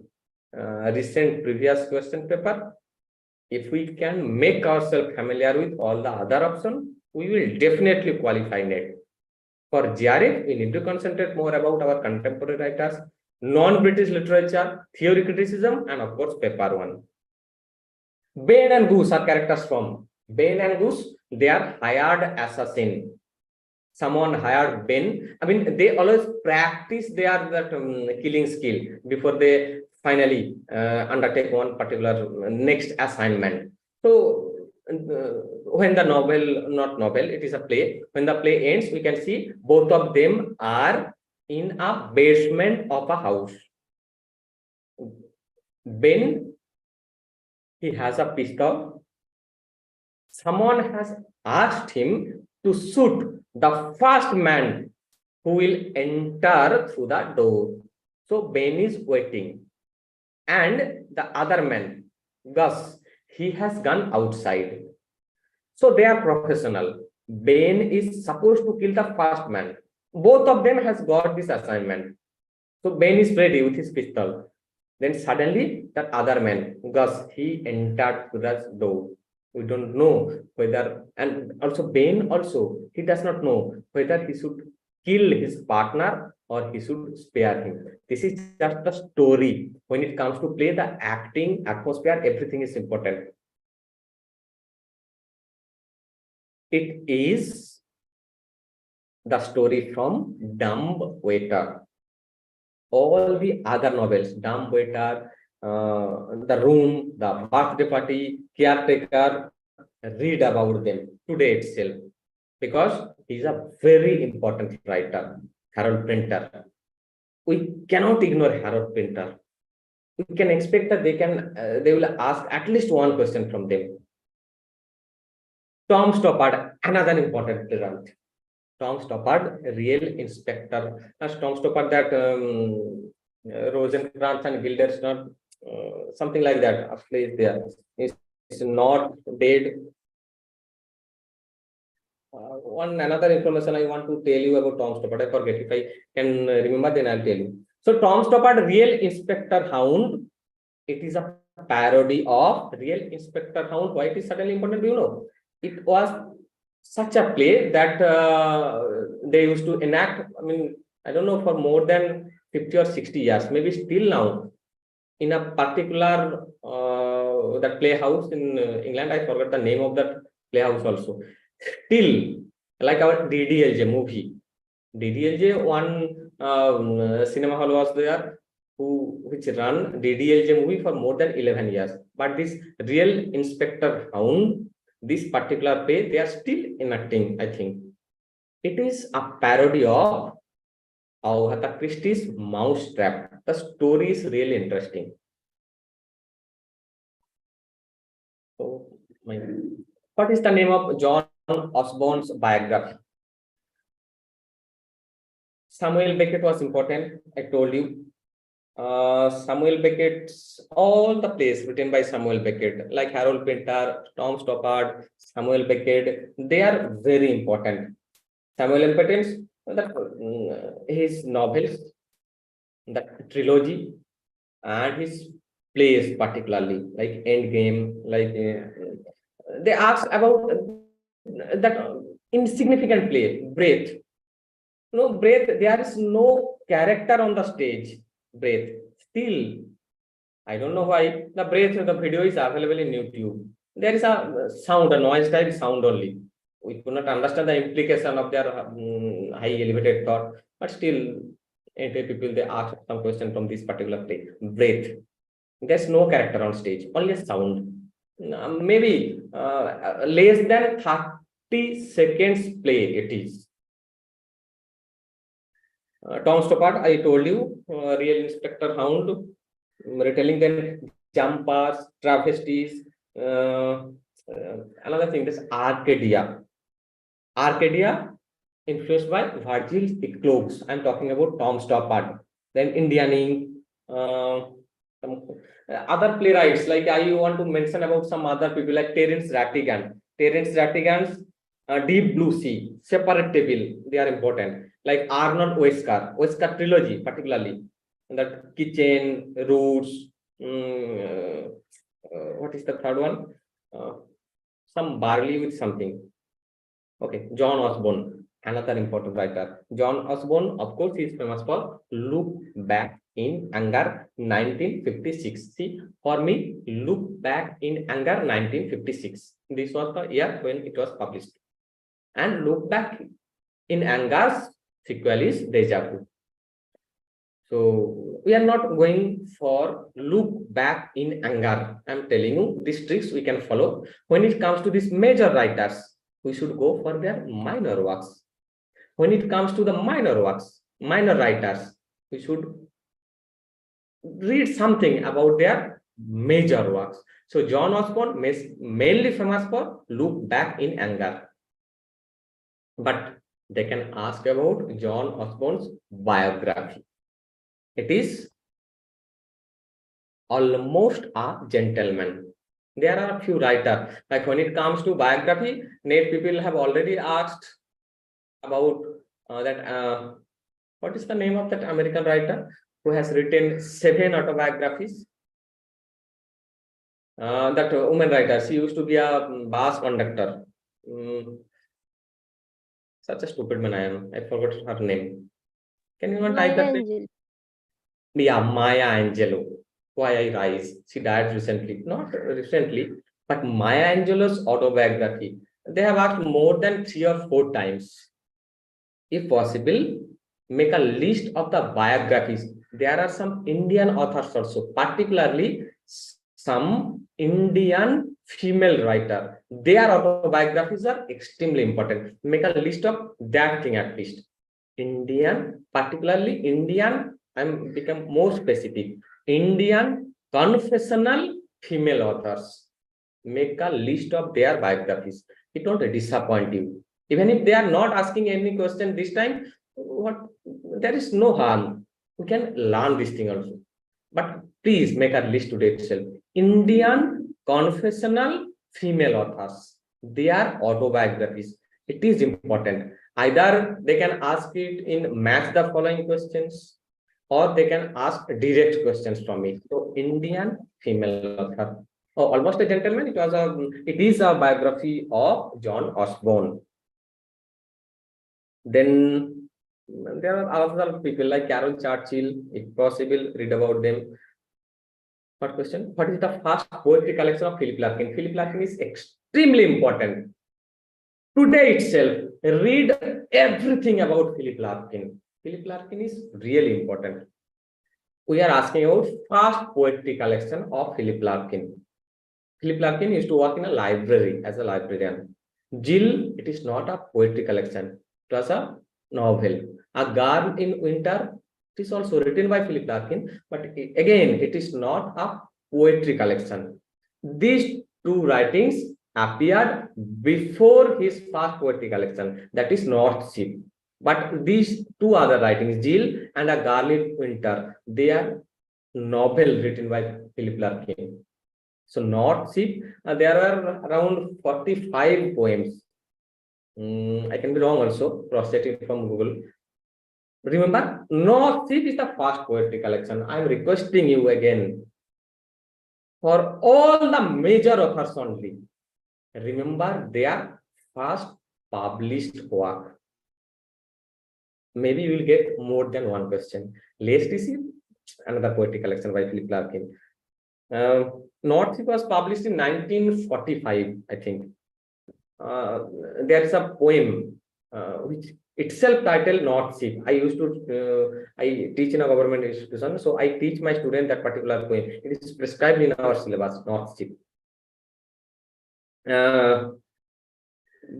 recent previous question paper. If we can make ourselves familiar with all the other options, we will definitely qualify net. For JRF, we need to concentrate more about our contemporary writers, non-British literature, theory criticism, and of course, paper 1. Bane and Goose are characters from Bane and Goose. They are hired assassin. Someone hired Ben. I mean, they always practice their killing skill before they finally undertake one particular next assignment. So when the novel, not novel, it is a play. When the play ends, we can see both of them are in a basement of a house. Ben, he has a pistol. Someone has asked him to shoot the first man who will enter through the door. So Ben is waiting. And the other man, Gus, he has gone outside. So they are professional. Ben is supposed to kill the first man. Both of them has got this assignment. So Ben is ready with his pistol. Then suddenly that other man, Gus, he entered through the door. We don't know whether, and also Ben also, he does not know whether he should kill his partner or he should spare him. This is just the story. When it comes to play, the acting, atmosphere, everything is important. It is the story from Dumb Waiter. All the other novels, Dumb Waiter, The Room, The Birthday Party, Caretaker, read about them today itself, because he's a very important writer, Harold Pinter. We cannot ignore Harold Pinter. We can expect that they will ask at least one question from them. Tom Stoppard, another important playwright. Tom Stoppard, real inspector. Tom Stoppard, that Rosencrantz and Guildenstern, something like that. Actually, is there. It's not dead. One another information I want to tell you about Tom Stoppard. I forget, if I can remember, then I'll tell you. So Tom Stoppard, Real Inspector Hound. It is a parody of Real Inspector Hound. Why it is suddenly important? Do you know? It was such a play that they used to enact. I mean, I don't know, for more than 50 or 60 years, maybe still now, in a particular that playhouse in England. I forgot the name of that playhouse also. Still, like our DDLJ movie. DDLJ, one cinema hall was there which run DDLJ movie for more than 11 years. But this Real Inspector Hound, this particular play, they are still enacting, I think. It is a parody of Agatha Christie's Mousetrap. The story is really interesting. So, what is the name of John Osborne's biography? Samuel Beckett was important, I told you. Samuel Beckett's, all the plays written by Samuel Beckett, like Harold Pinter, Tom Stoppard, Samuel Beckett, they are very important. Samuel Beckett's, his novels, the trilogy, and his plays particularly, like Endgame, like they ask about that insignificant play, Breath. No, Breath, there is no character on the stage. Breath. Still, I don't know why. The Breath, the video is available in YouTube. There is a sound, a noise type sound only. We could not understand the implication of their high elevated thought, but still, people, they ask some question from this particular play. Breath. There's no character on stage, only a sound. Maybe less than 30 seconds play it is. Tom Stoppard, I told you, Real Inspector Hound, retelling then jumpers, travesties. Another thing is Arcadia. Arcadia, influenced by Virgil Eclogues. I'm talking about Tom Stoppard. Then Indianing, other playwrights, like I want to mention about some other people like Terence Rattigan. Terence Rattigan's Deep Blue Sea, Separate Table, they are important. Like Arnold Wesker trilogy, particularly that Kitchen, Roots. What is the third one? Some barley with something. Okay, John Osborne, another important writer. John Osborne, of course, is famous for Look Back in Anger 1956. See, for me, Look Back in Anger 1956. This was the year when it was published. And Look Back in Anger's sequel is Deja Vu. So we are not going for Look Back in Anger. I'm telling you, these tricks we can follow. When it comes to these major writers, we should go for their minor works. When it comes to the minor works, minor writers, we should read something about their major works. So John Osborne is mainly famous for Look Back in Anger. But they can ask about John Osborne's biography. It is Almost a Gentleman. There are a few writers, like when it comes to biography, Nate people have already asked about that. What is the name of that American writer who has written 7 autobiographies? That woman writer, she used to be a bus conductor. Such a stupid man I am. I forgot her name. Can you not type that name? Yeah, Maya Angelou. Why I Rise. She died recently. Not recently, but Maya Angelou's autobiography. They have asked more than 3 or 4 times. If possible, make a list of the biographies. There are some Indian authors also, particularly some Indian female writer. Their autobiographies are extremely important. Make a list of that thing at least. Indian, particularly Indian, I'm become more specific. Indian confessional female authors. Make a list of their biographies. It won't disappoint you. Even if they are not asking any question this time, there is no harm. We can learn this thing also. But please make a list today itself. Indian confessional female authors, their autobiographies. It is important. Either they can ask it in match the following questions, or they can ask direct questions from it. So Indian female author. Oh, almost a gentleman. It is a biography of John Osborne. Then there are other people like Carol Churchill. If possible, read about them. What question? What is the first poetry collection of Philip Larkin? Philip Larkin is extremely important. Today itself, read everything about Philip Larkin. Philip Larkin is really important. We are asking about first poetry collection of Philip Larkin. Philip Larkin used to work in a library as a librarian. Jill, it is not a poetry collection. It was a novel. A Girl in Winter, it is also written by Philip Larkin, but again, it is not a poetry collection. These two writings appeared before his first poetry collection, that is North Ship. But these two other writings, Jill and A Girl in Winter, they are novel written by Philip Larkin. So North Ship, there are around 45 poems. I can be wrong also, cross-checking from Google. Remember, North Ship is the first poetry collection. I am requesting you again, for all the major authors only, remember their first published work. Maybe you will get more than one question. Let's receive another poetry collection by Philip Larkin. North Ship was published in 1945, I think. There is a poem which itself titled North Ship. I used to I teach in a government institution, so I teach my student that particular poem. It is prescribed in our syllabus, North Ship.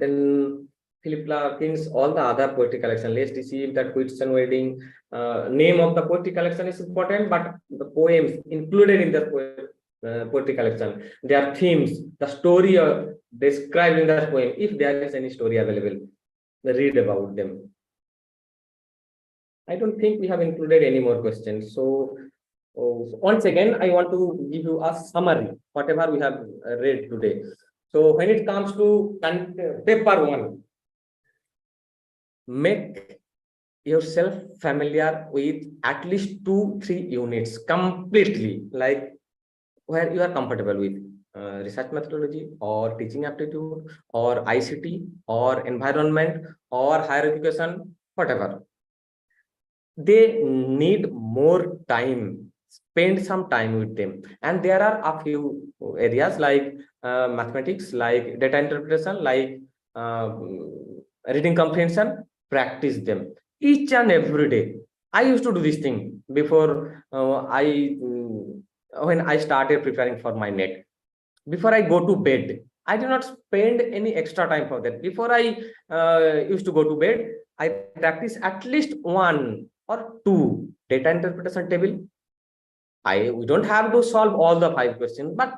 Then Philip Larkin's all the other poetry collection, Let's Deceive, That Christian Wedding. Name of the poetry collection is important, but the poems included in the poetry collection, their themes, the story described in the poem, if there is any story available, read about them. I don't think we have included any more questions. So once again, I want to give you a summary, whatever we have read today. So when it comes to paper 1, make yourself familiar with at least 2-3 units completely, like where you are comfortable with research methodology or teaching aptitude or ICT or environment or higher education, whatever. They need more time. Spend some time with them. And there are a few areas like mathematics, like data interpretation, like reading comprehension. Practice them each and every day. I used to do this thing before when I started preparing for my NET. Before I go to bed, I do not spend any extra time for that. Before I used to go to bed, I practice at least 1 or 2 data interpretation table. We don't have to solve all the 5 questions, but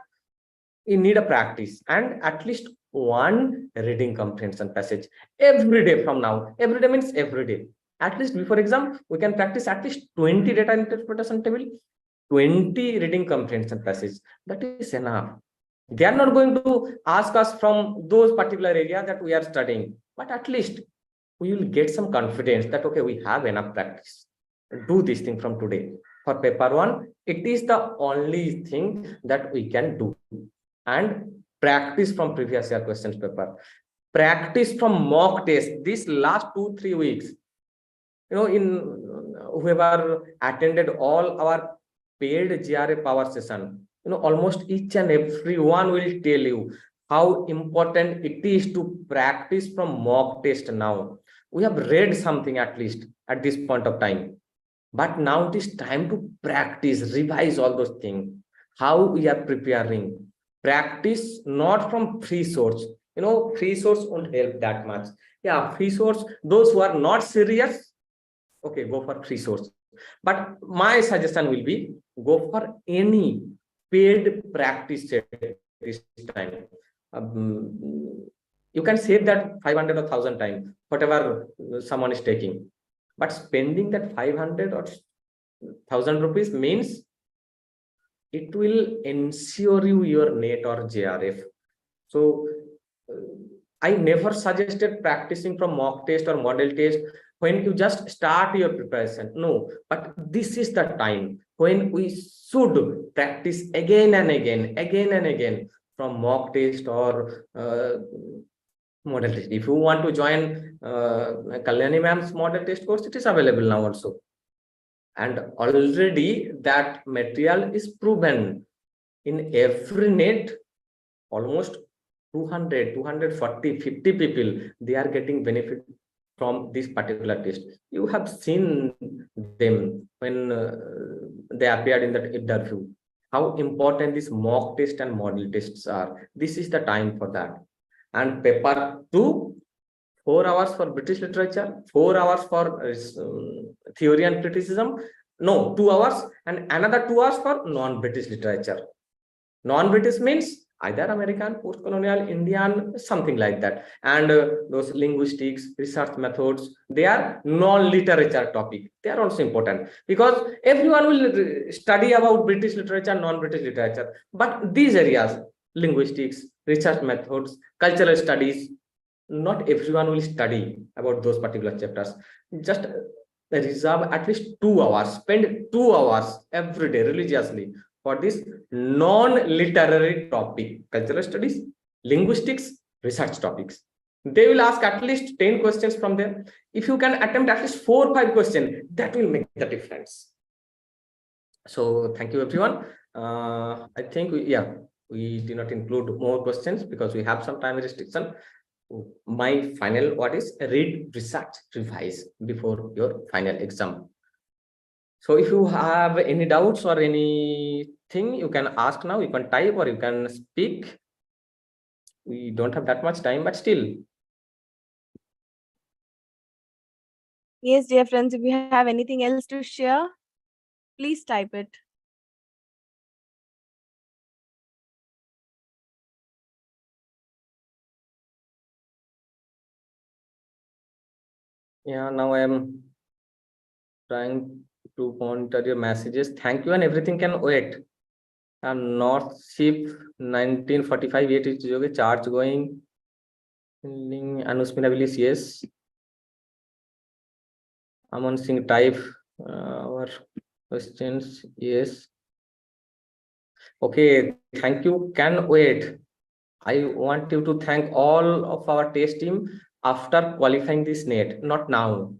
you need a practice and at least 1 reading comprehension passage every day from now. Every day means every day. At least before exam, we can practice at least 20 data interpretation table, 20 reading comprehension passage. That is enough. They are not going to ask us from those particular area that we are studying, but at least we will get some confidence that, okay, we have enough practice. Do this thing from today. For paper 1, it is the only thing that we can do. And practice from previous year questions paper. Practice from mock test. This last 2-3 weeks, in whoever attended all our paid JRF power session, almost each and every one will tell you how important it is to practice from mock test now. We have read something at least at this point of time, but now it is time to practice, revise all those things. How we are preparing. Practice not from free source. Free source won't help that much. Yeah, free source, those who are not serious, okay, go for free source. But my suggestion will be go for any paid practice set this time. You can save that 500 or 1,000 times, whatever someone is taking. But spending that 500 or 1,000 rupees means it will ensure you your NET or JRF. So I never suggested practicing from mock test or model test when you just start your preparation. No, but this is the time when we should practice again and again from mock test or model test. If you want to join Kalyani ma'am's model test course, it is available now also. And already that material is proven in every net. Almost 200, 240, 50 people, they are getting benefit from this particular test. You have seen them when they appeared in the interview. How important these mock test and model tests are. This is the time for that. And paper 2, 4 hours for British literature, 4 hours for theory and criticism. No, 2 hours and another 2 hours for non-British literature. Non-British means either American, post-colonial, Indian, something like that. And those linguistics, research methods, they are non-literature topic. They are also important because everyone will study about British literature, non-British literature. But these areas, linguistics, research methods, cultural studies, not everyone will study about those particular chapters. Just reserve at least 2 hours, spend 2 hours every day religiously for this non-literary topic, cultural studies, linguistics, research topics. They will ask at least 10 questions from there. If you can attempt at least 4 or 5 questions, that will make the difference. So thank you, everyone. I think we did not include more questions because we have some time restriction. My final what is read, research, revise before your final exam. So if you have any doubts or anything, you can ask now, you can type or you can speak. We don't have that much time, but still. Yes, dear friends, if you have anything else to share, please type it. Yeah, now I am trying to monitor your messages. Thank you, and everything can wait. And North Ship 1945 8 is okay, charge going. Anuspina Willis, yes. Aman Singh type our questions, yes. Okay, thank you. Can wait. I want you to thank all of our test team after qualifying this NET, not now.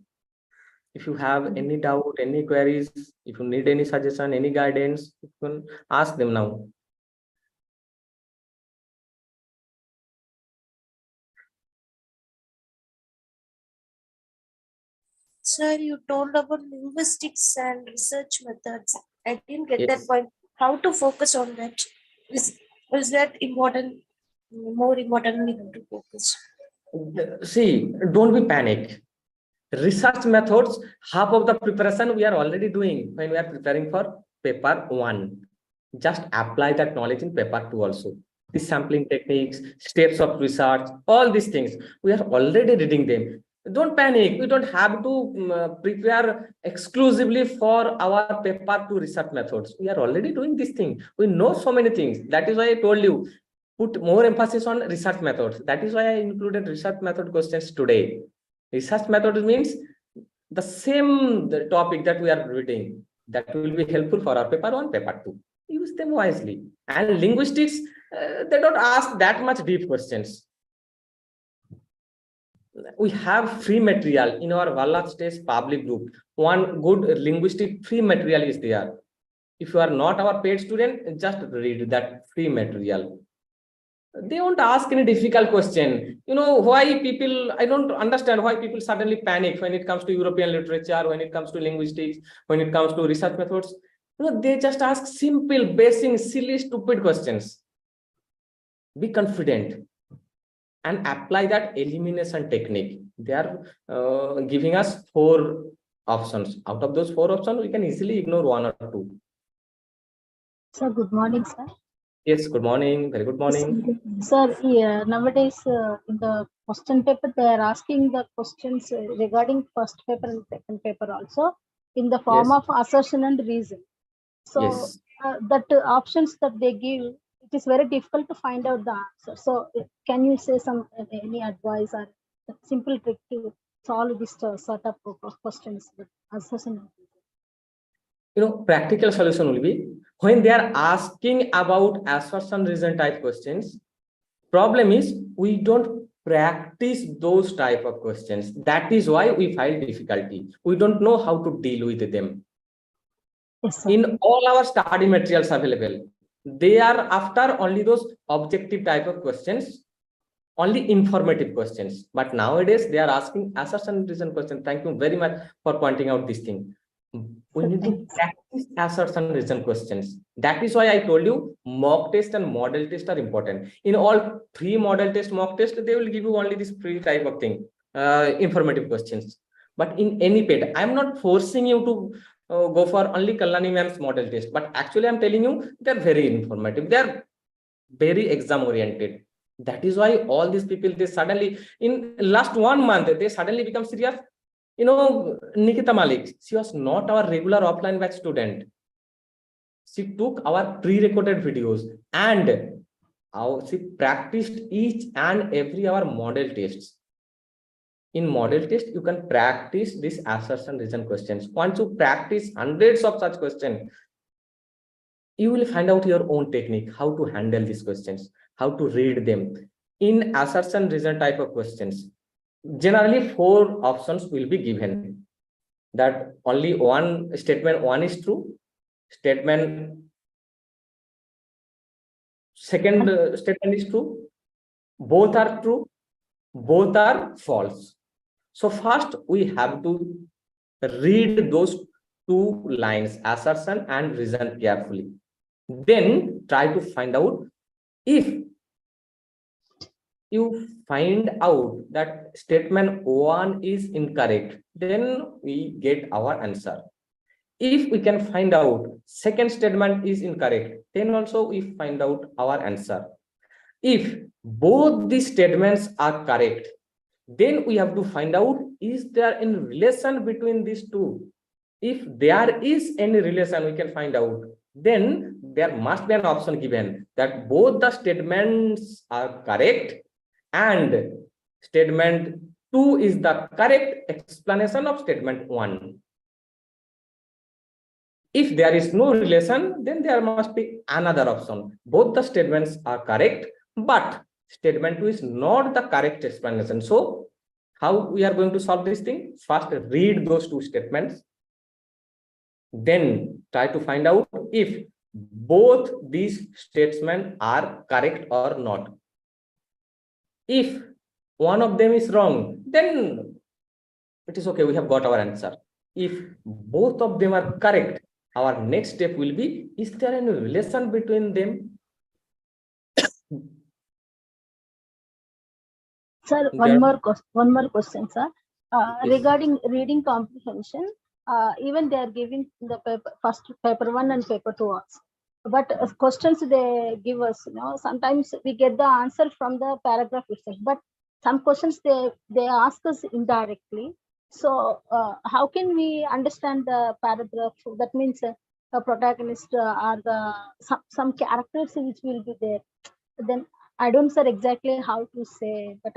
If you have any doubt, any queries, if you need any suggestion, any guidance, you can ask them now. Sir, you told about linguistics and research methods. I didn't get that Yes. point. How to focus on that? Is that important? More important, we have to focus. See, don't be panic. Research methods, half of the preparation we are already doing when we are preparing for paper 1. Just apply that knowledge in paper 2 also. The sampling techniques, steps of research, all these things, we are already reading them. Don't panic. We don't have to prepare exclusively for our paper 2 research methods. We are already doing this thing. We know so many things. That is why I told you, put more emphasis on research methods. That is why I included research method questions today. Research method means the same topic that we are reading. That will be helpful for our paper 1, paper 2. Use them wisely. And linguistics, they don't ask that much deep questions. We have free material in our Wallach Stage public group. One good linguistic free material is there. If you are not our paid student, just read that free material. They won't ask any difficult question. You know why people, I don't understand why people suddenly panic when it comes to European literature, when it comes to linguistics, when it comes to research methods. You know, they just ask simple, basic, silly, stupid questions. Be confident and apply that elimination technique. They are giving us 4 options. Out of those 4 options, we can easily ignore 1 or 2. Sir, good morning, sir. Yes, good morning. Very good morning. Sir, yeah, nowadays in the question paper, they are asking the questions regarding first paper and second paper also in the form Yes. of assertion and reason. So Yes. that options that they give, it is very difficult to find out the answer. So can you say some any advice or a simple trick to solve this sort of questions with assertion and reason? Practical solution will be when they are asking about assertion reason type questions. Problem is we don't practice those type of questions. That is why we find difficulty. We don't know how to deal with them. Yes, sir. In all our study materials available, they are after only those objective type of questions, only informative questions. But nowadays they are asking assertion reason question. Thank you very much for pointing out this thing. We need to practice assertion reason questions. That is why I told you mock test and model test are important. In all three model test, mock test, they will give you only this free type of thing, informative questions. But in any PET, I'm not forcing you to go for only Kalani ma'am's model test. But actually, I'm telling you, they're very informative. They're very exam oriented. That is why all these people, they suddenly, in last 1 month, they suddenly become serious. Nikita Malik, she was not our regular offline batch student. She took our pre-recorded videos and she practiced each and every our model tests. In model test, you can practice this assertion reason questions. Once you practice hundreds of such questions, you will find out your own technique, how to handle these questions, how to read them. In assertion reason type of questions, generally 4 options will be given. That only one statement 1 is true, statement second statement is true, both are true, both are false. So first we have to read those 2 lines, assertion and reason, carefully. Then try to find out. If you find out that statement 1 is incorrect, then we get our answer. If we can find out second statement is incorrect, then also we find out our answer. If both these statements are correct, then we have to find out, is there any relation between these 2? If there is any relation, we can find out. Then there must be an option given that both the statements are correct and statement 2 is the correct explanation of statement 1. If there is no relation, then there must be another option. Both the statements are correct, but statement 2 is not the correct explanation. So how we are going to solve this thing? First, read those 2 statements. Then try to find out if both these statements are correct or not. If one of them is wrong, then it is okay, we have got our answer. If both of them are correct, our next step will be, is there any relation between them? Sir, one more question, sir. Yes. Regarding reading comprehension, even they are giving the paper, first paper 1 and paper 2 also. But questions they give us, sometimes we get the answer from the paragraph itself. But some questions they ask us indirectly. So how can we understand the paragraph? That means the protagonist are the some characters which will be there. Then I don't know exactly how to say, but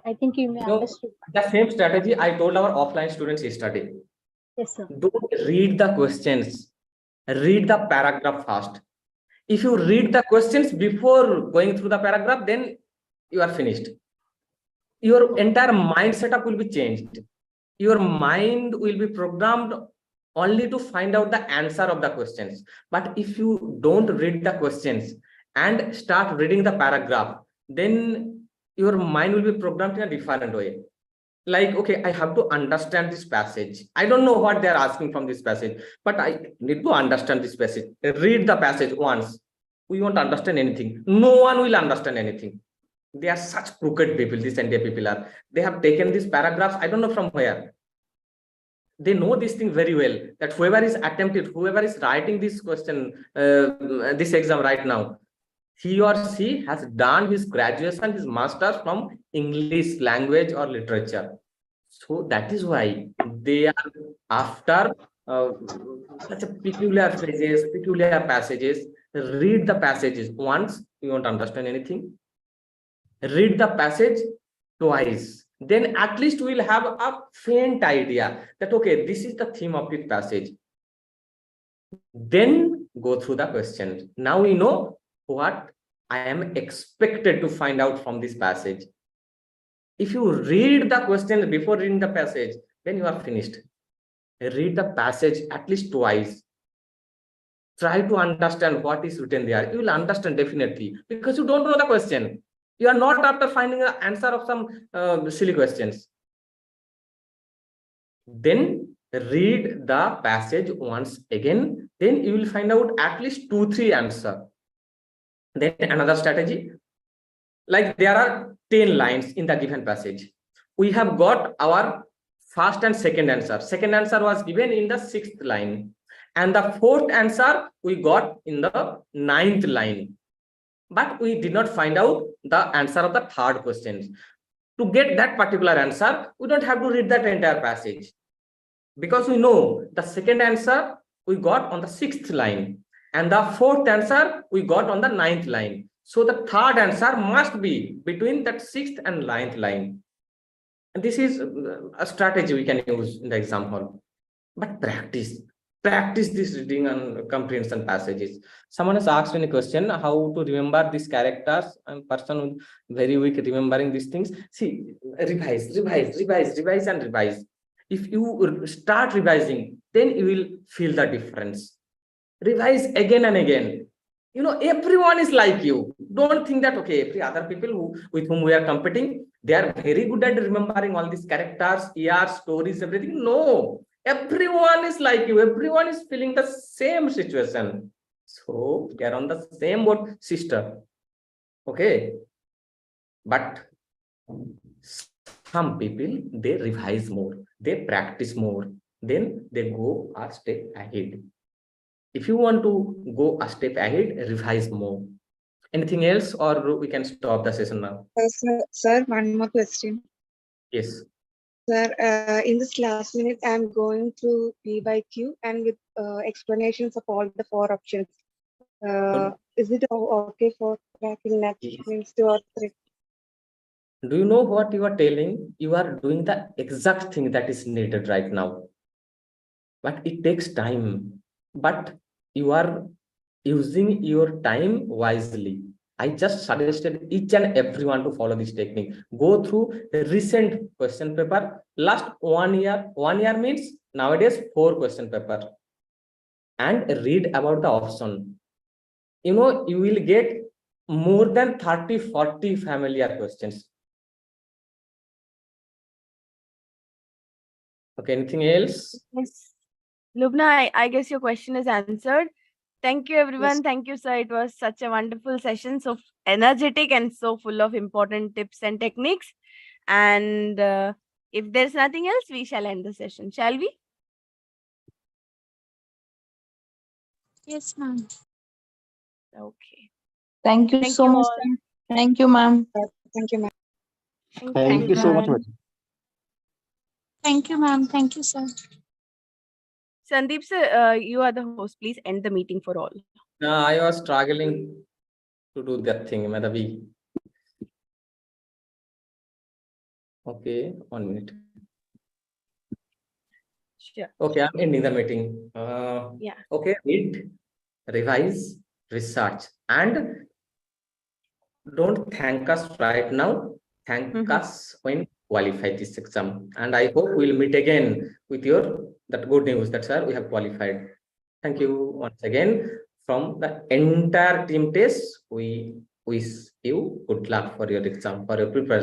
I think you may understand. The same strategy I told our offline students yesterday. Yes, sir. Don't read the questions. Read the paragraph first. If you read the questions before going through the paragraph, then you are finished. Your entire mind setup will be changed. Your mind will be programmed only to find out the answer of the questions. But if you don't read the questions and start reading the paragraph, then your mind will be programmed in a different way. Like, okay, I have to understand this passage. I don't know what they're asking from this passage, but I need to understand this passage. Read the passage once. We won't understand anything. No one will understand anything. They are such crooked people, these India people are. They have taken these paragraphs, I don't know from where. They know this thing very well, that whoever is writing this question, this exam right now, he or she has done his graduation, his master's from English language or literature. So that is why they are after such a peculiar phrases, peculiar passages. Read the passages once, you won't understand anything. Read the passage twice. Then at least we will have a faint idea that, okay, this is the theme of the passage. Then go through the question. Now we know what I am expected to find out from this passage. If you read the question before reading the passage, then you are finished. Read the passage at least twice. Try to understand what is written there. You will understand definitely, because you don't know the question. You are not after finding the answer of some silly questions. Then read the passage once again. Then you will find out at least 2-3 answers. Then another strategy, like there are 10 lines in the given passage. We have got our first and second answer. Second answer was given in the 6th line. And the 4th answer we got in the 9th line. But we did not find out the answer of the 3rd question. To get that particular answer, we don't have to read that entire passage. Because we know the second answer we got on the 6th line. And the 4th answer we got on the 9th line. So the 3rd answer must be between that 6th and 9th line. And this is a strategy we can use in the exam hall. But practice this reading and comprehension passages. Someone has asked me a question, how to remember these characters. I'm a person with very weak remembering these things. See, revise and revise. If you start revising, then you will feel the difference. Revise again and again. You know, everyone is like you. Don't think that, okay, every other people with whom we are competing, they are very good at remembering all these characters, years, stories, everything. No, everyone is like you. Everyone is feeling the same situation. So they are on the same boat, sister. Okay. But some people, they revise more, they practice more, then they go a step ahead. If you want to go a step ahead, revise more. Anything else, or we can stop the session now? Sir, one more question. Yes. Sir, in this last minute, I'm going through P by Q and with explanations of all the 4 options. Is it okay for tracking that? Means 2 or 3? Do you know what you are telling? You are doing the exact thing that is needed right now. But it takes time. But you are using your time wisely. I just suggested each and everyone to follow this technique. Go through the recent question paper. Last 1 year. 1 year means nowadays 4 question paper. And read about the option. You know, you will get more than 30-40 familiar questions. Okay, anything else? Yes. Lubna, I guess your question is answered. Thank you, everyone. Yes. Thank you, sir. It was such a wonderful session, so energetic and so full of important tips and techniques. And if there's nothing else, we shall end the session, shall we? Yes, ma'am. Okay. Thank you Thank so you much. all. Ma'am. Thank you, ma'am. Thank you, ma'am. Thank you so much, Bye. madam. Thank you, ma'am. Thank you, sir. Sandeep, sir, you are the host. Please end the meeting for all. I was struggling to do that thing, Madhavi. Okay, 1 minute. Sure. Okay, I'm ending the meeting. Yeah. Okay, read, revise, research, and don't thank us right now. Thank us when qualify this exam. And I hope we'll meet again with that good news that, sir, we have qualified. Thank you once again. From the entire team test, we wish you good luck for your exam, for your preparation.